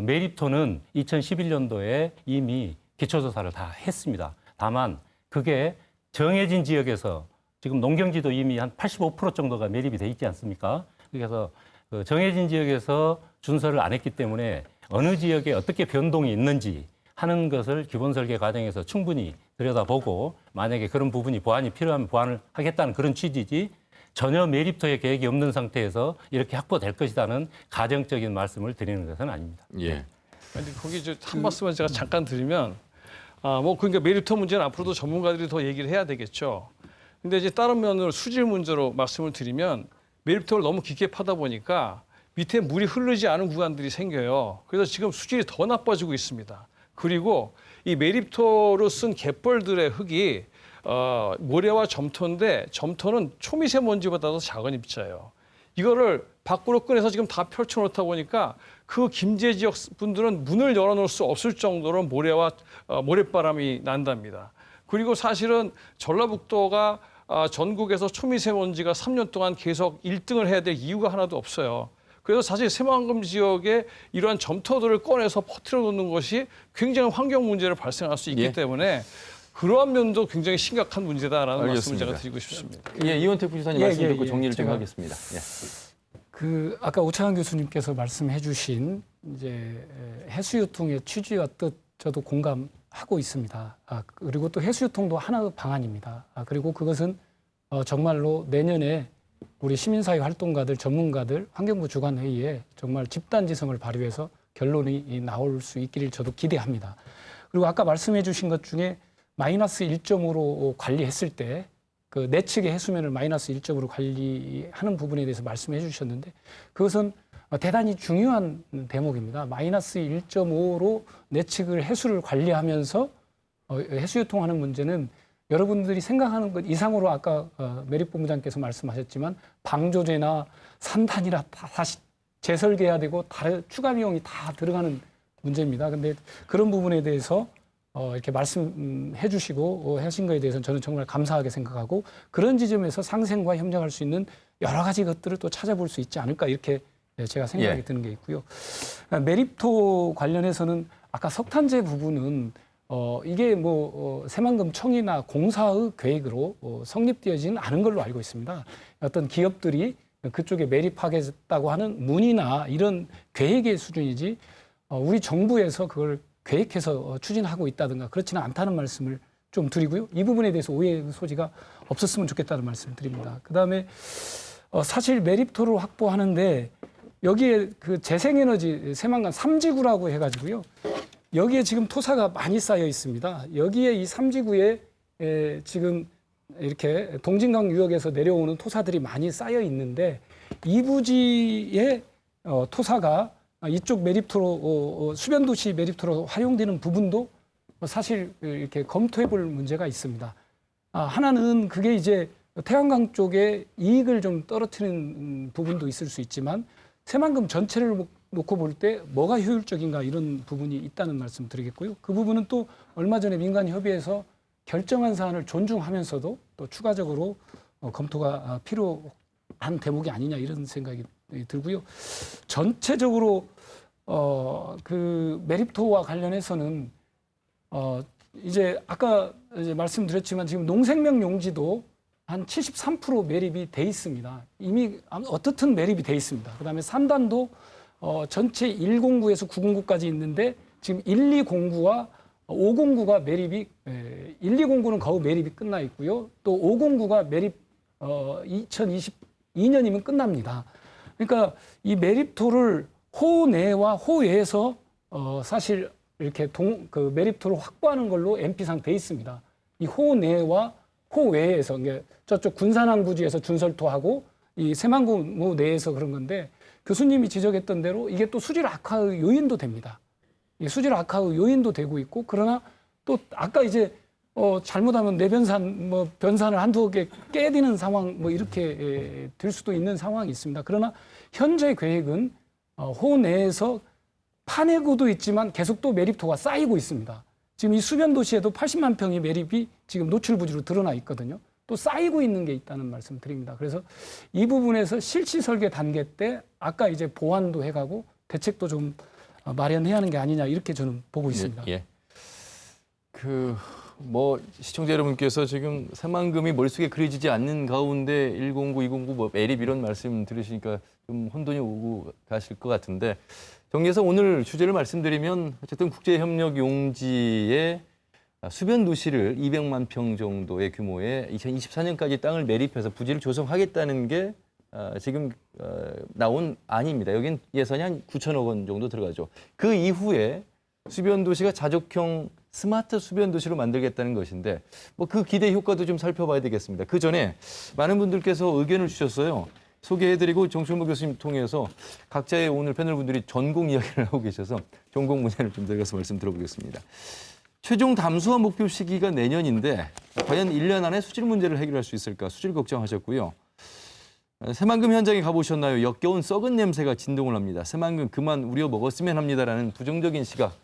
E: 메립토는 2011년도에 이미 기초조사를 다 했습니다. 다만 그게 정해진 지역에서 지금 농경지도 이미 한 85% 정도가 매립이 돼 있지 않습니까? 그래서 그 정해진 지역에서 준설을 안 했기 때문에 어느 지역에 어떻게 변동이 있는지 하는 것을 기본 설계 과정에서 충분히 들여다보고 만약에 그런 부분이 보완이 필요하면 보완을 하겠다는 그런 취지지 전혀 메립토의 계획이 없는 상태에서 이렇게 확보될 것이라는 가정적인 말씀을 드리는 것은 아닙니다.
D: 예.
G: 근데 거기 한 말씀만 제가 잠깐 드리면 그러니까 메립토 문제는 앞으로도 전문가들이 더 얘기를 해야 되겠죠. 근데 이제 다른 면으로 수질 문제로 말씀을 드리면 메립토를 너무 깊게 파다 보니까 밑에 물이 흐르지 않은 구간들이 생겨요. 그래서 지금 수질이 더 나빠지고 있습니다. 그리고 이 메립토로 쓴 갯벌들의 흙이 모래와 점토인데 점토는 초미세먼지보다도 작은 입자예요. 이거를 밖으로 꺼내서 지금 다 펼쳐놓다 보니까 그 김제 지역 분들은 문을 열어놓을 수 없을 정도로 모래바람이 난답니다. 그리고 사실은 전라북도가 전국에서 초미세먼지가 3년 동안 계속 1등을 해야 될 이유가 하나도 없어요. 그래서 사실 새만금 지역에 이러한 점토들을 꺼내서 퍼뜨려 놓는 것이 굉장히 환경 문제를 발생할 수 있기 때문에 그러한 면도 굉장히 심각한 문제다라는 말씀을 제가 드리고 싶습니다.
D: 예, 이원택 부지사님 말씀 듣고 정리를 좀 하겠습니다. 예.
C: 아까 오창환 교수님께서 말씀해주신 이제 해수유통의 취지와 뜻 저도 공감하고 있습니다. 그리고 또 해수유통도 하나의 방안입니다. 그리고 그것은 정말로 내년에 우리 시민사회 활동가들, 전문가들, 환경부 주관회의에 정말 집단지성을 발휘해서 결론이 나올 수 있기를 저도 기대합니다. 그리고 아까 말씀해 주신 것 중에 마이너스 1점으로 관리했을 때 그 내측의 해수면을 마이너스 1점으로 관리하는 부분에 대해서 말씀해 주셨는데 그것은 대단히 중요한 대목입니다. 마이너스 1.5로 내측을 해수를 관리하면서 해수유통하는 문제는 여러분들이 생각하는 것 이상으로 아까 메립본부장께서 말씀하셨지만 방조제나 산단이나 다시 재설계해야 되고 다른 추가 비용이 다 들어가는 문제입니다. 근데 그런 부분에 대해서 이렇게 말씀해 주시고 하신 거에 대해서는 저는 정말 감사하게 생각하고 그런 지점에서 상생과 협력할 수 있는 여러 가지 것들을 또 찾아볼 수 있지 않을까 이렇게 제가 생각이 드는 게 있고요. 메립토 관련해서는 아까 석탄재 부분은 이게 새만금청이나 공사의 계획으로 성립되어지는 않은 걸로 알고 있습니다. 어떤 기업들이 그쪽에 매립하겠다고 하는 문의나 이런 계획의 수준이지 우리 정부에서 그걸 계획해서 추진하고 있다든가 그렇지는 않다는 말씀을 좀 드리고요. 이 부분에 대해서 오해의 소지가 없었으면 좋겠다는 말씀을 드립니다. 그다음에 사실 메립토를 확보하는데 여기에 그 재생에너지 새만금 3지구라고 해가지고요. 여기에 지금 토사가 많이 쌓여 있습니다. 여기에 이 3지구에 지금 이렇게 동진강 유역에서 내려오는 토사들이 많이 쌓여 있는데 이 부지의 토사가 이쪽 메립토로 수변도시 메립토로 활용되는 부분도 사실 이렇게 검토해볼 문제가 있습니다. 하나는 그게 이제 태양광 쪽에 이익을 좀 떨어뜨리는 부분도 있을 수 있지만 새만금 전체를 놓고 볼 때 뭐가 효율적인가 이런 부분이 있다는 말씀 드리겠고요. 그 부분은 또 얼마 전에 민간협의회에서 결정한 사안을 존중하면서도 또 추가적으로 검토가 필요한 대목이 아니냐 이런 생각이 들고요. 전체적으로 그 메립토와 관련해서는 이제 아까 이제 말씀드렸지만 지금 농생명 용지도 한 73% 매립이 돼 있습니다. 이미 어떻든 매립이 돼 있습니다. 그다음에 산단도 전체 109에서 909까지 있는데 지금 1, 209와 509가 매립이 1209는 거의 매립이 끝나 있고요. 또 509가 매립 2022년이면 끝납니다. 그러니까 이 매립토를 호내와 호외에서 사실 이렇게 그 매립토를 확보하는 걸로 MP상 돼 있습니다. 이 호내와 호외에서 저쪽 군산항 부지에서 준설토하고 이 새만금 내에서 그런 건데 교수님이 지적했던 대로 이게 또 수질 악화의 요인도 됩니다. 수질 악화의 요인도 되고 있고 그러나 또 아까 이제 잘못하면 내변산 변산을 한두 개 깨지는 상황 이렇게 될 수도 있는 상황이 있습니다. 그러나 현재 계획은 호내에서 파내고도 있지만 계속 또 매립토가 쌓이고 있습니다. 지금 이 수변 도시에도 80만 평의 매립이 지금 노출 부지로 드러나 있거든요. 또 쌓이고 있는 게 있다는 말씀 드립니다. 그래서 이 부분에서 실시 설계 단계 때 아까 이제 보완도 해가고 대책도 좀 마련해야 하는 게 아니냐 이렇게 저는 보고 있습니다.
D: 예. 시청자 여러분께서 지금 새만금이 머릿속에 그려지지 않는 가운데 109, 209 매립 이런 말씀 들으시니까 좀 혼돈이 오고 가실 것 같은데 정리해서 오늘 주제를 말씀드리면 어쨌든 국제협력 용지의 수변 도시를 200만 평 정도의 규모의 2024년까지 땅을 매립해서 부지를 조성하겠다는 게 지금 나온 안입니다. 여긴 예산이 한 9천억 원 정도 들어가죠. 그 이후에 수변 도시가 자족형 스마트 수변 도시로 만들겠다는 것인데 그 기대 효과도 좀 살펴봐야 되겠습니다. 그 전에 많은 분들께서 의견을 주셨어요. 소개해드리고 정철모 교수님 통해서 각자의 오늘 패널 분들이 전공 이야기를 하고 계셔서 전공 분야를 좀 들어가서 말씀 들어보겠습니다. 최종 담수화 목표 시기가 내년인데 과연 1년 안에 수질 문제를 해결할 수 있을까 수질 걱정하셨고요. 새만금 현장에 가보셨나요? 역겨운 썩은 냄새가 진동을 합니다. 새만금 그만 우려 먹었으면 합니다라는 부정적인 시각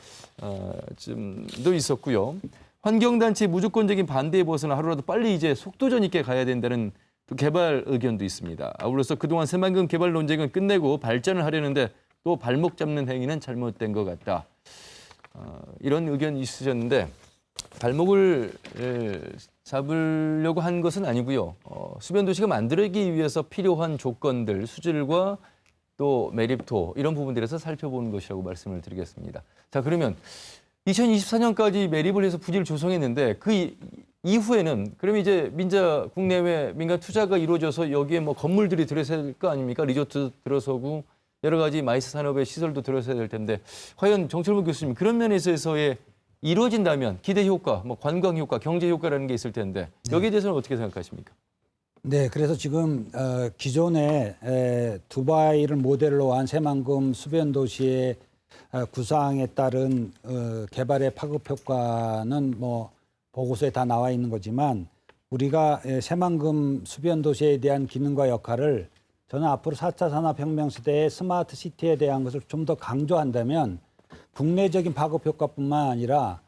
D: 좀도 있었고요. 환경단체 무조건적인 반대에 벗어나 하루라도 빨리 이제 속도전 있게 가야 된다는 또 개발 의견도 있습니다. 아울러서 그동안 새만금 개발 논쟁은 끝내고 발전을 하려는데 또 발목 잡는 행위는 잘못된 것 같다. 이런 의견이 있으셨는데 발목을 잡으려고 한 것은 아니고요. 수변 도시가 만들기 위해서 필요한 조건들, 수질과 또 매립토 이런 부분들에서 살펴보는 것이라고 말씀을 드리겠습니다. 자, 그러면 2024년까지 매립을 해서 부지를 조성했는데 그 이후에는 그러면 이제 국내외 민간 투자가 이루어져서 여기에 건물들이 들어서야 될 거 아닙니까? 리조트 들어서고 여러 가지 마이스 산업의 시설도 들어서야 될 텐데 과연 정철모 교수님 그런 면에서의 이루어진다면 기대 효과, 관광 효과, 경제 효과라는 게 있을 텐데 여기에 대해서는 어떻게 생각하십니까?
F: 네, 그래서 지금 기존에 두바이를 모델로 한 새만금 수변 도시의 구상에 따른 개발의 파급 효과는 보고서에 다 나와 있는 거지만 우리가 새만금 수변 도시에 대한 기능과 역할을 저는 앞으로 4차 산업혁명 시대의 스마트 시티에 대한 것을 좀 더 강조한다면 국내적인 파급 효과뿐만 아니라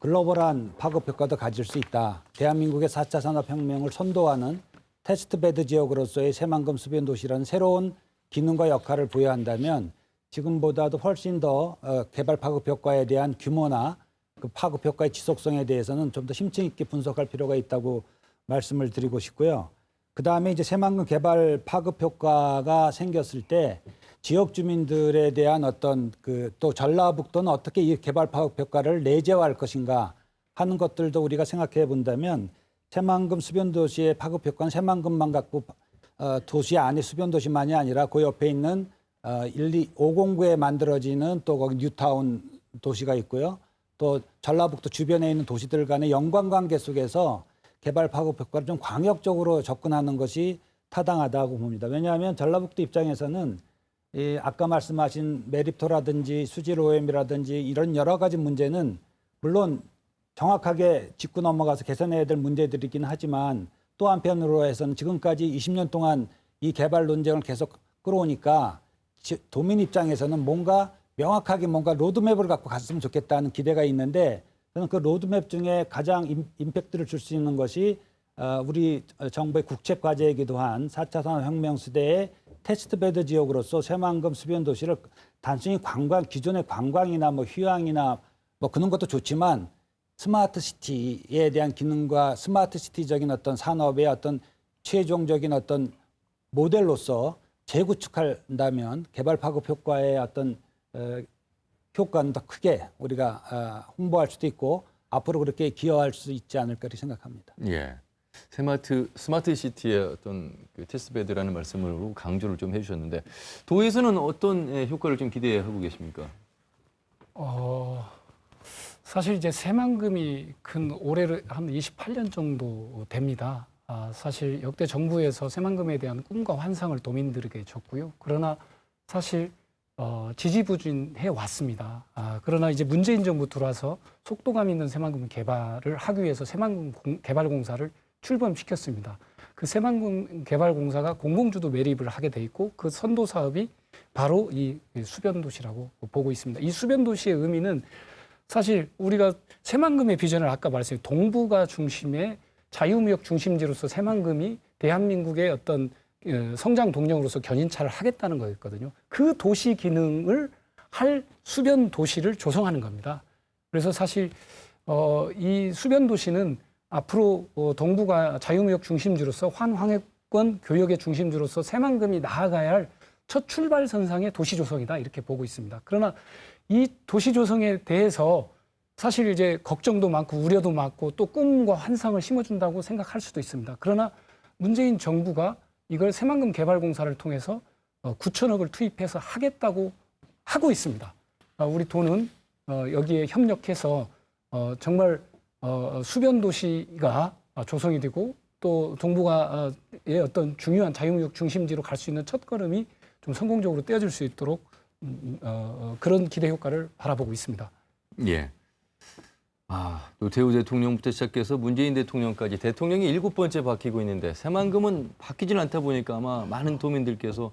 F: 글로벌한 파급 효과도 가질 수 있다. 대한민국의 4차 산업혁명을 선도하는 테스트베드 지역으로서의 새만금 수변 도시라는 새로운 기능과 역할을 부여한다면 지금보다도 훨씬 더 개발 파급 효과에 대한 규모나 그 파급 효과의 지속성에 대해서는 좀 더 심층 있게 분석할 필요가 있다고 말씀을 드리고 싶고요. 그다음에 이제 새만금 개발 파급 효과가 생겼을 때 지역 주민들에 대한 어떤 또 전라북도는 어떻게 이 개발 파급 효과를 내재화할 것인가 하는 것들도 우리가 생각해 본다면 새만금 수변 도시의 파급 효과는 새만금만 갖고 도시 안에 수변 도시만이 아니라 그 옆에 있는 509에 만들어지는 또 거기 뉴타운 도시가 있고요. 또 전라북도 주변에 있는 도시들 간의 연관관계 속에서 개발 파급 효과를 좀 광역적으로 접근하는 것이 타당하다고 봅니다. 왜냐하면 전라북도 입장에서는 아까 말씀하신 매립토라든지 수질 오염이라든지 이런 여러 가지 문제는 물론 정확하게 짚고 넘어가서 개선해야 될 문제들이긴 하지만 또 한편으로 해서는 지금까지 20년 동안 이 개발 논쟁을 계속 끌어오니까 도민 입장에서는 명확하게 로드맵을 갖고 갔으면 좋겠다는 기대가 있는데 저는 그 로드맵 중에 가장 임팩트를 줄 수 있는 것이 우리 정부의 국책 과제이기도 한 4차 산업혁명 시대의 테스트베드 지역으로서 새만금 수변 도시를 단순히 기존의 관광이나 휴양이나 그런 것도 좋지만 스마트 시티에 대한 기능과 스마트 시티적인 어떤 산업의 어떤 최종적인 어떤 모델로서 재구축한다면 개발 파급 효과의 어떤 효과는 더 크게 우리가 홍보할 수도 있고 앞으로 그렇게 기여할 수 있지 않을까 생각합니다.
D: 예. 스마트 시티의 어떤 그 테스트베드라는 말씀으로 강조를 좀 해주셨는데 도에서는 어떤 효과를 좀 기대하고 계십니까?
C: 사실 이제 새만금이 근 올해를 한 28년 정도 됩니다. 사실 역대 정부에서 새만금에 대한 꿈과 환상을 도민들에게 줬고요. 그러나 사실 지지부진해 왔습니다. 그러나 이제 문재인 정부 들어와서 속도감 있는 새만금 개발을 하기 위해서 새만금 개발공사를 출범시켰습니다. 그 새만금 개발공사가 공공주도 매립을 하게 돼 있고 그 선도 사업이 바로 이 수변도시라고 보고 있습니다. 이 수변도시의 의미는 사실 우리가 새만금의 비전을 아까 말씀드린 동부가 중심의 자유무역 중심지로서 새만금이 대한민국의 어떤 성장 동력으로서 견인차를 하겠다는 거였거든요. 그 도시 기능을 할 수변 도시를 조성하는 겁니다. 그래서 사실 이 수변 도시는 앞으로 동부가 자유무역 중심지로서 환황해권 교역의 중심지로서 새만금이 나아가야 할 첫 출발선상의 도시 조성이다 이렇게 보고 있습니다. 그러나 이 도시 조성에 대해서 사실 이제 걱정도 많고 우려도 많고 또 꿈과 환상을 심어준다고 생각할 수도 있습니다. 그러나 문재인 정부가 이걸 새만금 개발공사를 통해서 9천억을 투입해서 하겠다고 하고 있습니다. 우리 도는 여기에 협력해서 정말 수변 도시가 조성이 되고 또 동부가의 어떤 중요한 자유무역 중심지로 갈 수 있는 첫걸음이 좀 성공적으로 떼어질 수 있도록 그런 기대 효과를 바라보고 있습니다.
D: 예. 노태우 대통령부터 시작해서 문재인 대통령까지 대통령이 7번째 바뀌고 있는데 새만금은 바뀌질 않다 보니까 아마 많은 도민들께서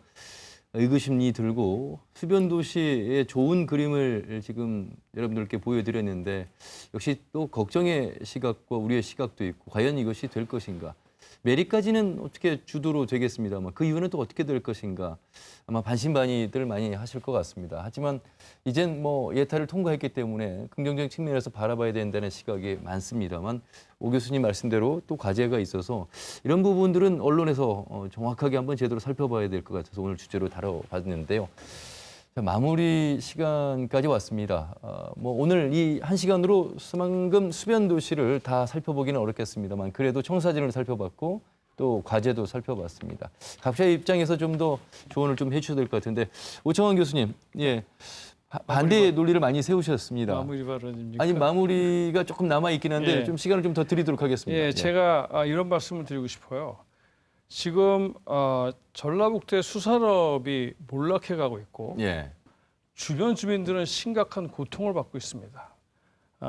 D: 의구심이 들고 수변 도시의 좋은 그림을 지금 여러분들께 보여드렸는데 역시 또 걱정의 시각과 우리의 시각도 있고 과연 이것이 될 것인가? 매립까지는 어떻게 주도로 되겠습니다만 그 이후는 또 어떻게 될 것인가? 아마 반신반의들 많이 하실 것 같습니다. 하지만 이젠 뭐 예타를 통과했기 때문에 긍정적인 측면에서 바라봐야 된다는 시각이 많습니다만 오 교수님 말씀대로 또 과제가 있어서 이런 부분들은 언론에서 정확하게 한번 제대로 살펴봐야 될 것 같아서 오늘 주제로 다뤄봤는데요. 자, 마무리 시간까지 왔습니다. 오늘 이 한 시간으로 새만금 수변 도시를 다 살펴보기는 어렵겠습니다만 그래도 청사진을 살펴봤고 또 과제도 살펴봤습니다. 각자의 입장에서 좀 더 조언을 좀 해주셔야 될 것 같은데 오창환 교수님, 예, 반대의 논리를 많이 세우셨습니다.
G: 마무리 발언입니까?
D: 아니 마무리가 조금 남아 있긴 한데
G: 예.
D: 좀 시간을 좀 더 드리도록 하겠습니다.
G: 예, 제가 이런 말씀을 드리고 싶어요. 지금 전라북도의 수산업이 몰락해가고 있고
D: 예.
G: 주변 주민들은 심각한 고통을 받고 있습니다.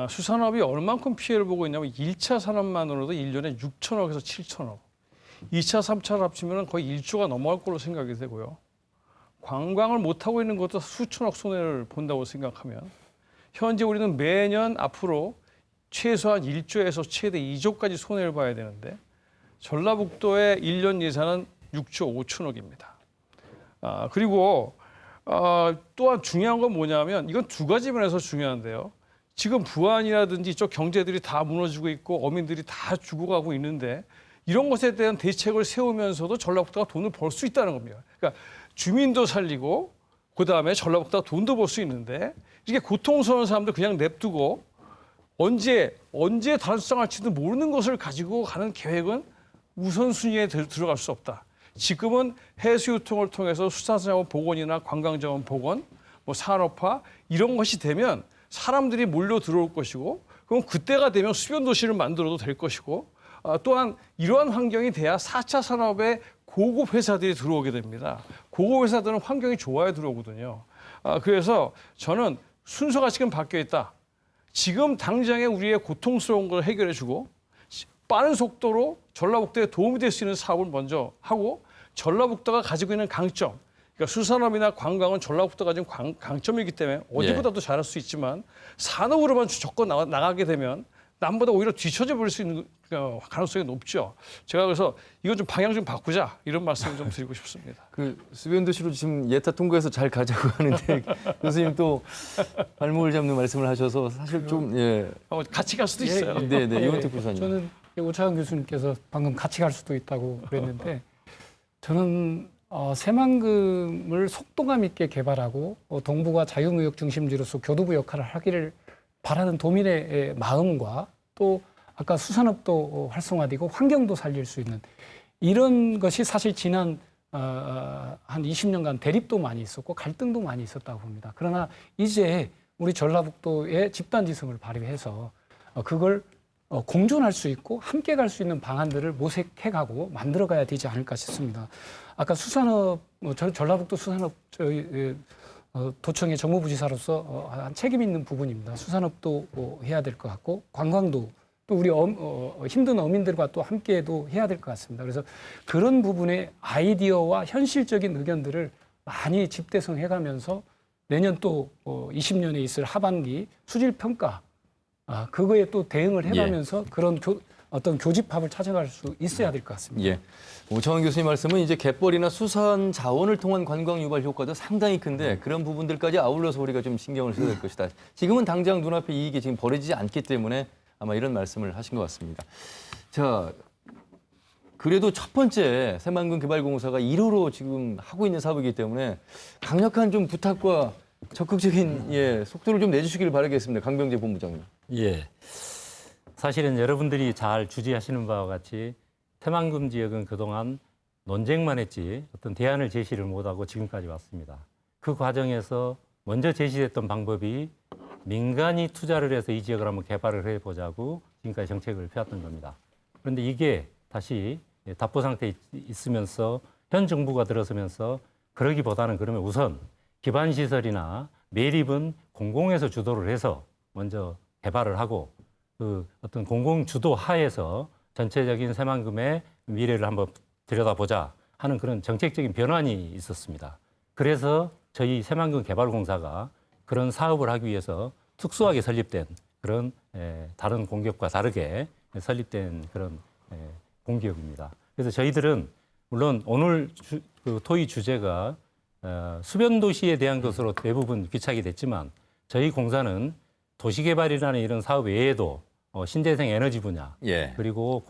G: 수산업이 얼만큼 피해를 보고 있냐면 1차 산업만으로도 1년에 6천억에서 7천억. 2차, 3차를 합치면 거의 1조가 넘어갈 걸로 생각이 되고요. 관광을 못하고 있는 것도 수천억 손해를 본다고 생각하면 현재 우리는 매년 앞으로 최소한 1조에서 최대 2조까지 손해를 봐야 되는데 전라북도의 1년 예산은 6조 5천억입니다. 그리고 또한 중요한 건 뭐냐면 이건 두 가지 면에서 중요한데요. 지금 부안이라든지 이쪽 경제들이 다 무너지고 있고 어민들이 다 죽어가고 있는데 이런 것에 대한 대책을 세우면서도 전라북도가 돈을 벌 수 있다는 겁니다. 그러니까 주민도 살리고 그다음에 전라북도가 돈도 벌 수 있는데 이렇게 고통스러운 사람들 그냥 냅두고 언제 달성할지도 모르는 것을 가지고 가는 계획은 우선순위에 들어갈 수 없다. 지금은 해수유통을 통해서 수산자원 복원이나 관광자원 복원, 산업화 이런 것이 되면 사람들이 몰려 들어올 것이고 그럼 그때가 되면 수변 도시를 만들어도 될 것이고 또한 이러한 환경이 돼야 4차 산업의 고급 회사들이 들어오게 됩니다. 고급 회사들은 환경이 좋아야 들어오거든요. 그래서 저는 순서가 지금 바뀌어 있다. 지금 당장에 우리의 고통스러운 걸 해결해주고 빠른 속도로 전라북도에 도움이 될 수 있는 사업을 먼저 하고 전라북도가 가지고 있는 강점, 그러니까 수산업이나 관광은 전라북도가 가진 강점이기 때문에 어디보다도 잘할 수 있지만 산업으로만 접고 나가게 되면 남보다 오히려 뒤처져 버릴 수 있는 가능성이 높죠. 제가 그래서 이건 좀 방향 좀 바꾸자 이런 말씀을 좀 드리고 싶습니다.
D: 그 수변도시로 지금 예타 통과해서 잘 가자고 하는데 교수님 또 발목을 잡는 말씀을 하셔서 사실 좀 예.
G: 같이 갈 수도 있어요.
D: 네네 이원택 부사님.
C: 저는 오창환 교수님께서 방금 같이 갈 수도 있다고 그랬는데 저는 새만금을 속도감 있게 개발하고 동부가 자유무역 중심지로서 교두부 역할을 하기를 바라는 도민의 마음과 또 아까 수산업도 활성화되고 환경도 살릴 수 있는 이런 것이 사실 지난 한 20년간 대립도 많이 있었고 갈등도 많이 있었다고 봅니다. 그러나 이제 우리 전라북도의 집단지성을 발휘해서 그걸 공존할 수 있고 함께 갈 수 있는 방안들을 모색해가고 만들어가야 되지 않을까 싶습니다. 아까 수산업, 전라북도 수산업 도청의 정무부지사로서 한 책임 있는 부분입니다. 수산업도 해야 될 것 같고 관광도 또 우리 힘든 어민들과 또 함께도 해야 될 것 같습니다. 그래서 그런 부분의 아이디어와 현실적인 의견들을 많이 집대성해가면서 내년 또 20년에 있을 하반기 수질평가 그거에 또 대응을 해가면서 그런 어떤 교집합을 찾아갈 수 있어야 될 것 같습니다.
D: 예. 오창원 교수님 말씀은 이제 갯벌이나 수산 자원을 통한 관광 유발 효과도 상당히 큰데 그런 부분들까지 아울러서 우리가 좀 신경을 써야 될 것이다. 지금은 당장 눈앞에 이익이 지금 벌어지지 않기 때문에 아마 이런 말씀을 하신 것 같습니다. 자, 그래도 첫 번째 새만금 개발공사가 1호로 지금 하고 있는 사업이기 때문에 강력한 좀 부탁과 적극적인 속도를 좀 내주시길 바라겠습니다. 강병재 본부장님.
E: 예. 사실은 여러분들이 잘 주지하시는 바와 같이 새만금 지역은 그동안 논쟁만 했지 어떤 대안을 제시를 못하고 지금까지 왔습니다. 그 과정에서 먼저 제시됐던 방법이 민간이 투자를 해서 이 지역을 한번 개발을 해보자고 지금까지 정책을 펴왔던 겁니다. 그런데 이게 다시 답보 상태에 있으면서 현 정부가 들어서면서 그러기보다는 그러면 우선 기반시설이나 매립은 공공에서 주도를 해서 먼저 개발을 하고 그 어떤 공공 주도 하에서 전체적인 새만금의 미래를 한번 들여다보자 하는 그런 정책적인 변환이 있었습니다. 그래서 저희 새만금 개발공사가 그런 사업을 하기 위해서 특수하게 설립된 그런 다른 공기업과 다르게 설립된 그런 공기업입니다. 그래서 저희들은 물론 오늘 그 토의 주제가 수변도시에 대한 것으로 대부분 귀착이 됐지만 저희 공사는 도시개발이라는 이런 사업 외에도 신재생 에너지 분야 그리고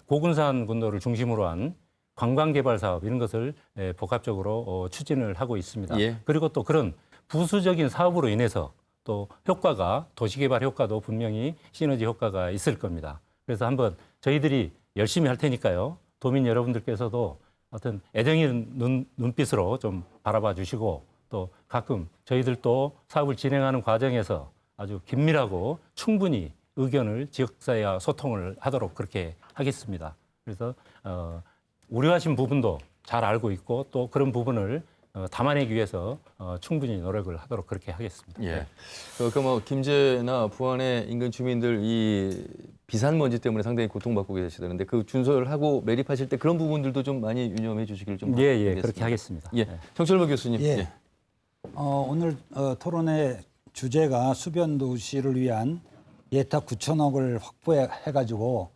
E: 고군산 군도를 중심으로 한 관광개발 사업 이런 것을 복합적으로 추진을 하고 있습니다. 그리고 또 그런 부수적인 사업으로 인해서 또 효과가 도시개발 효과도 분명히 시너지 효과가 있을 겁니다. 그래서 한번 저희들이 열심히 할 테니까요. 도민 여러분들께서도 어떤 애정의 눈빛으로 좀 바라봐 주시고 또 가끔 저희들도 사업을 진행하는 과정에서 아주 긴밀하고 충분히 의견을 지역사회와 소통을 하도록 그렇게 하겠습니다. 그래서 우려하신 부분도 잘 알고 있고 또 그런 부분을 담아내기 위해서 충분히 노력을 하도록 그렇게 하겠습니다.
D: 예. 그러니까 뭐 김제나 부안의 인근 주민들 이 비산먼지 때문에 상당히 고통받고 계시다는데 그 준설을 하고 매립하실 때 그런 부분들도 좀 많이 유념해 주시길 좀
E: 예, 그렇게 하겠습니다.
D: 예. 정철모 교수님.
F: 예. 오늘 토론의 주제가 수변도시를 위한 예탁 9천억을 확보해가지고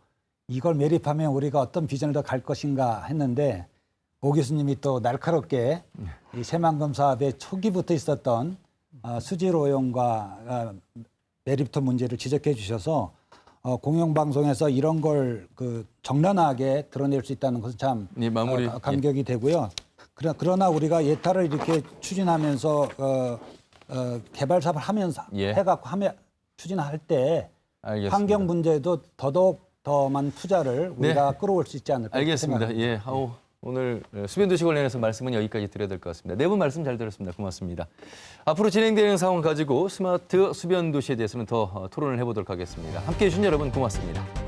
F: 이걸 매립하면 우리가 어떤 비전을 더 갈 것인가 했는데 오 교수님이 또 날카롭게 이 새만금 사업의 초기부터 있었던 수질 오염과 매립터 문제를 지적해 주셔서 공영방송에서 이런 걸 그 정연하게 드러낼 수 있다는 것은 참 감격이 되고요. 그러나 우리가 예타를 이렇게 추진하면서 개발 사업을 하면서 해갖고 추진할 때
D: 알겠습니다.
F: 환경 문제도 더더욱 더만 투자를 우리가 끌어올 수 있지 않을까
D: 알겠습니다.
F: 생각합니다.
D: 예. 오늘 수변도시 관련해서 말씀은 여기까지 드려야 될 것 같습니다. 네 분 말씀 잘 들었습니다. 고맙습니다. 앞으로 진행되는 상황 가지고 스마트 수변도시에 대해서는 더 토론을 해보도록 하겠습니다. 함께해 주신 여러분 고맙습니다.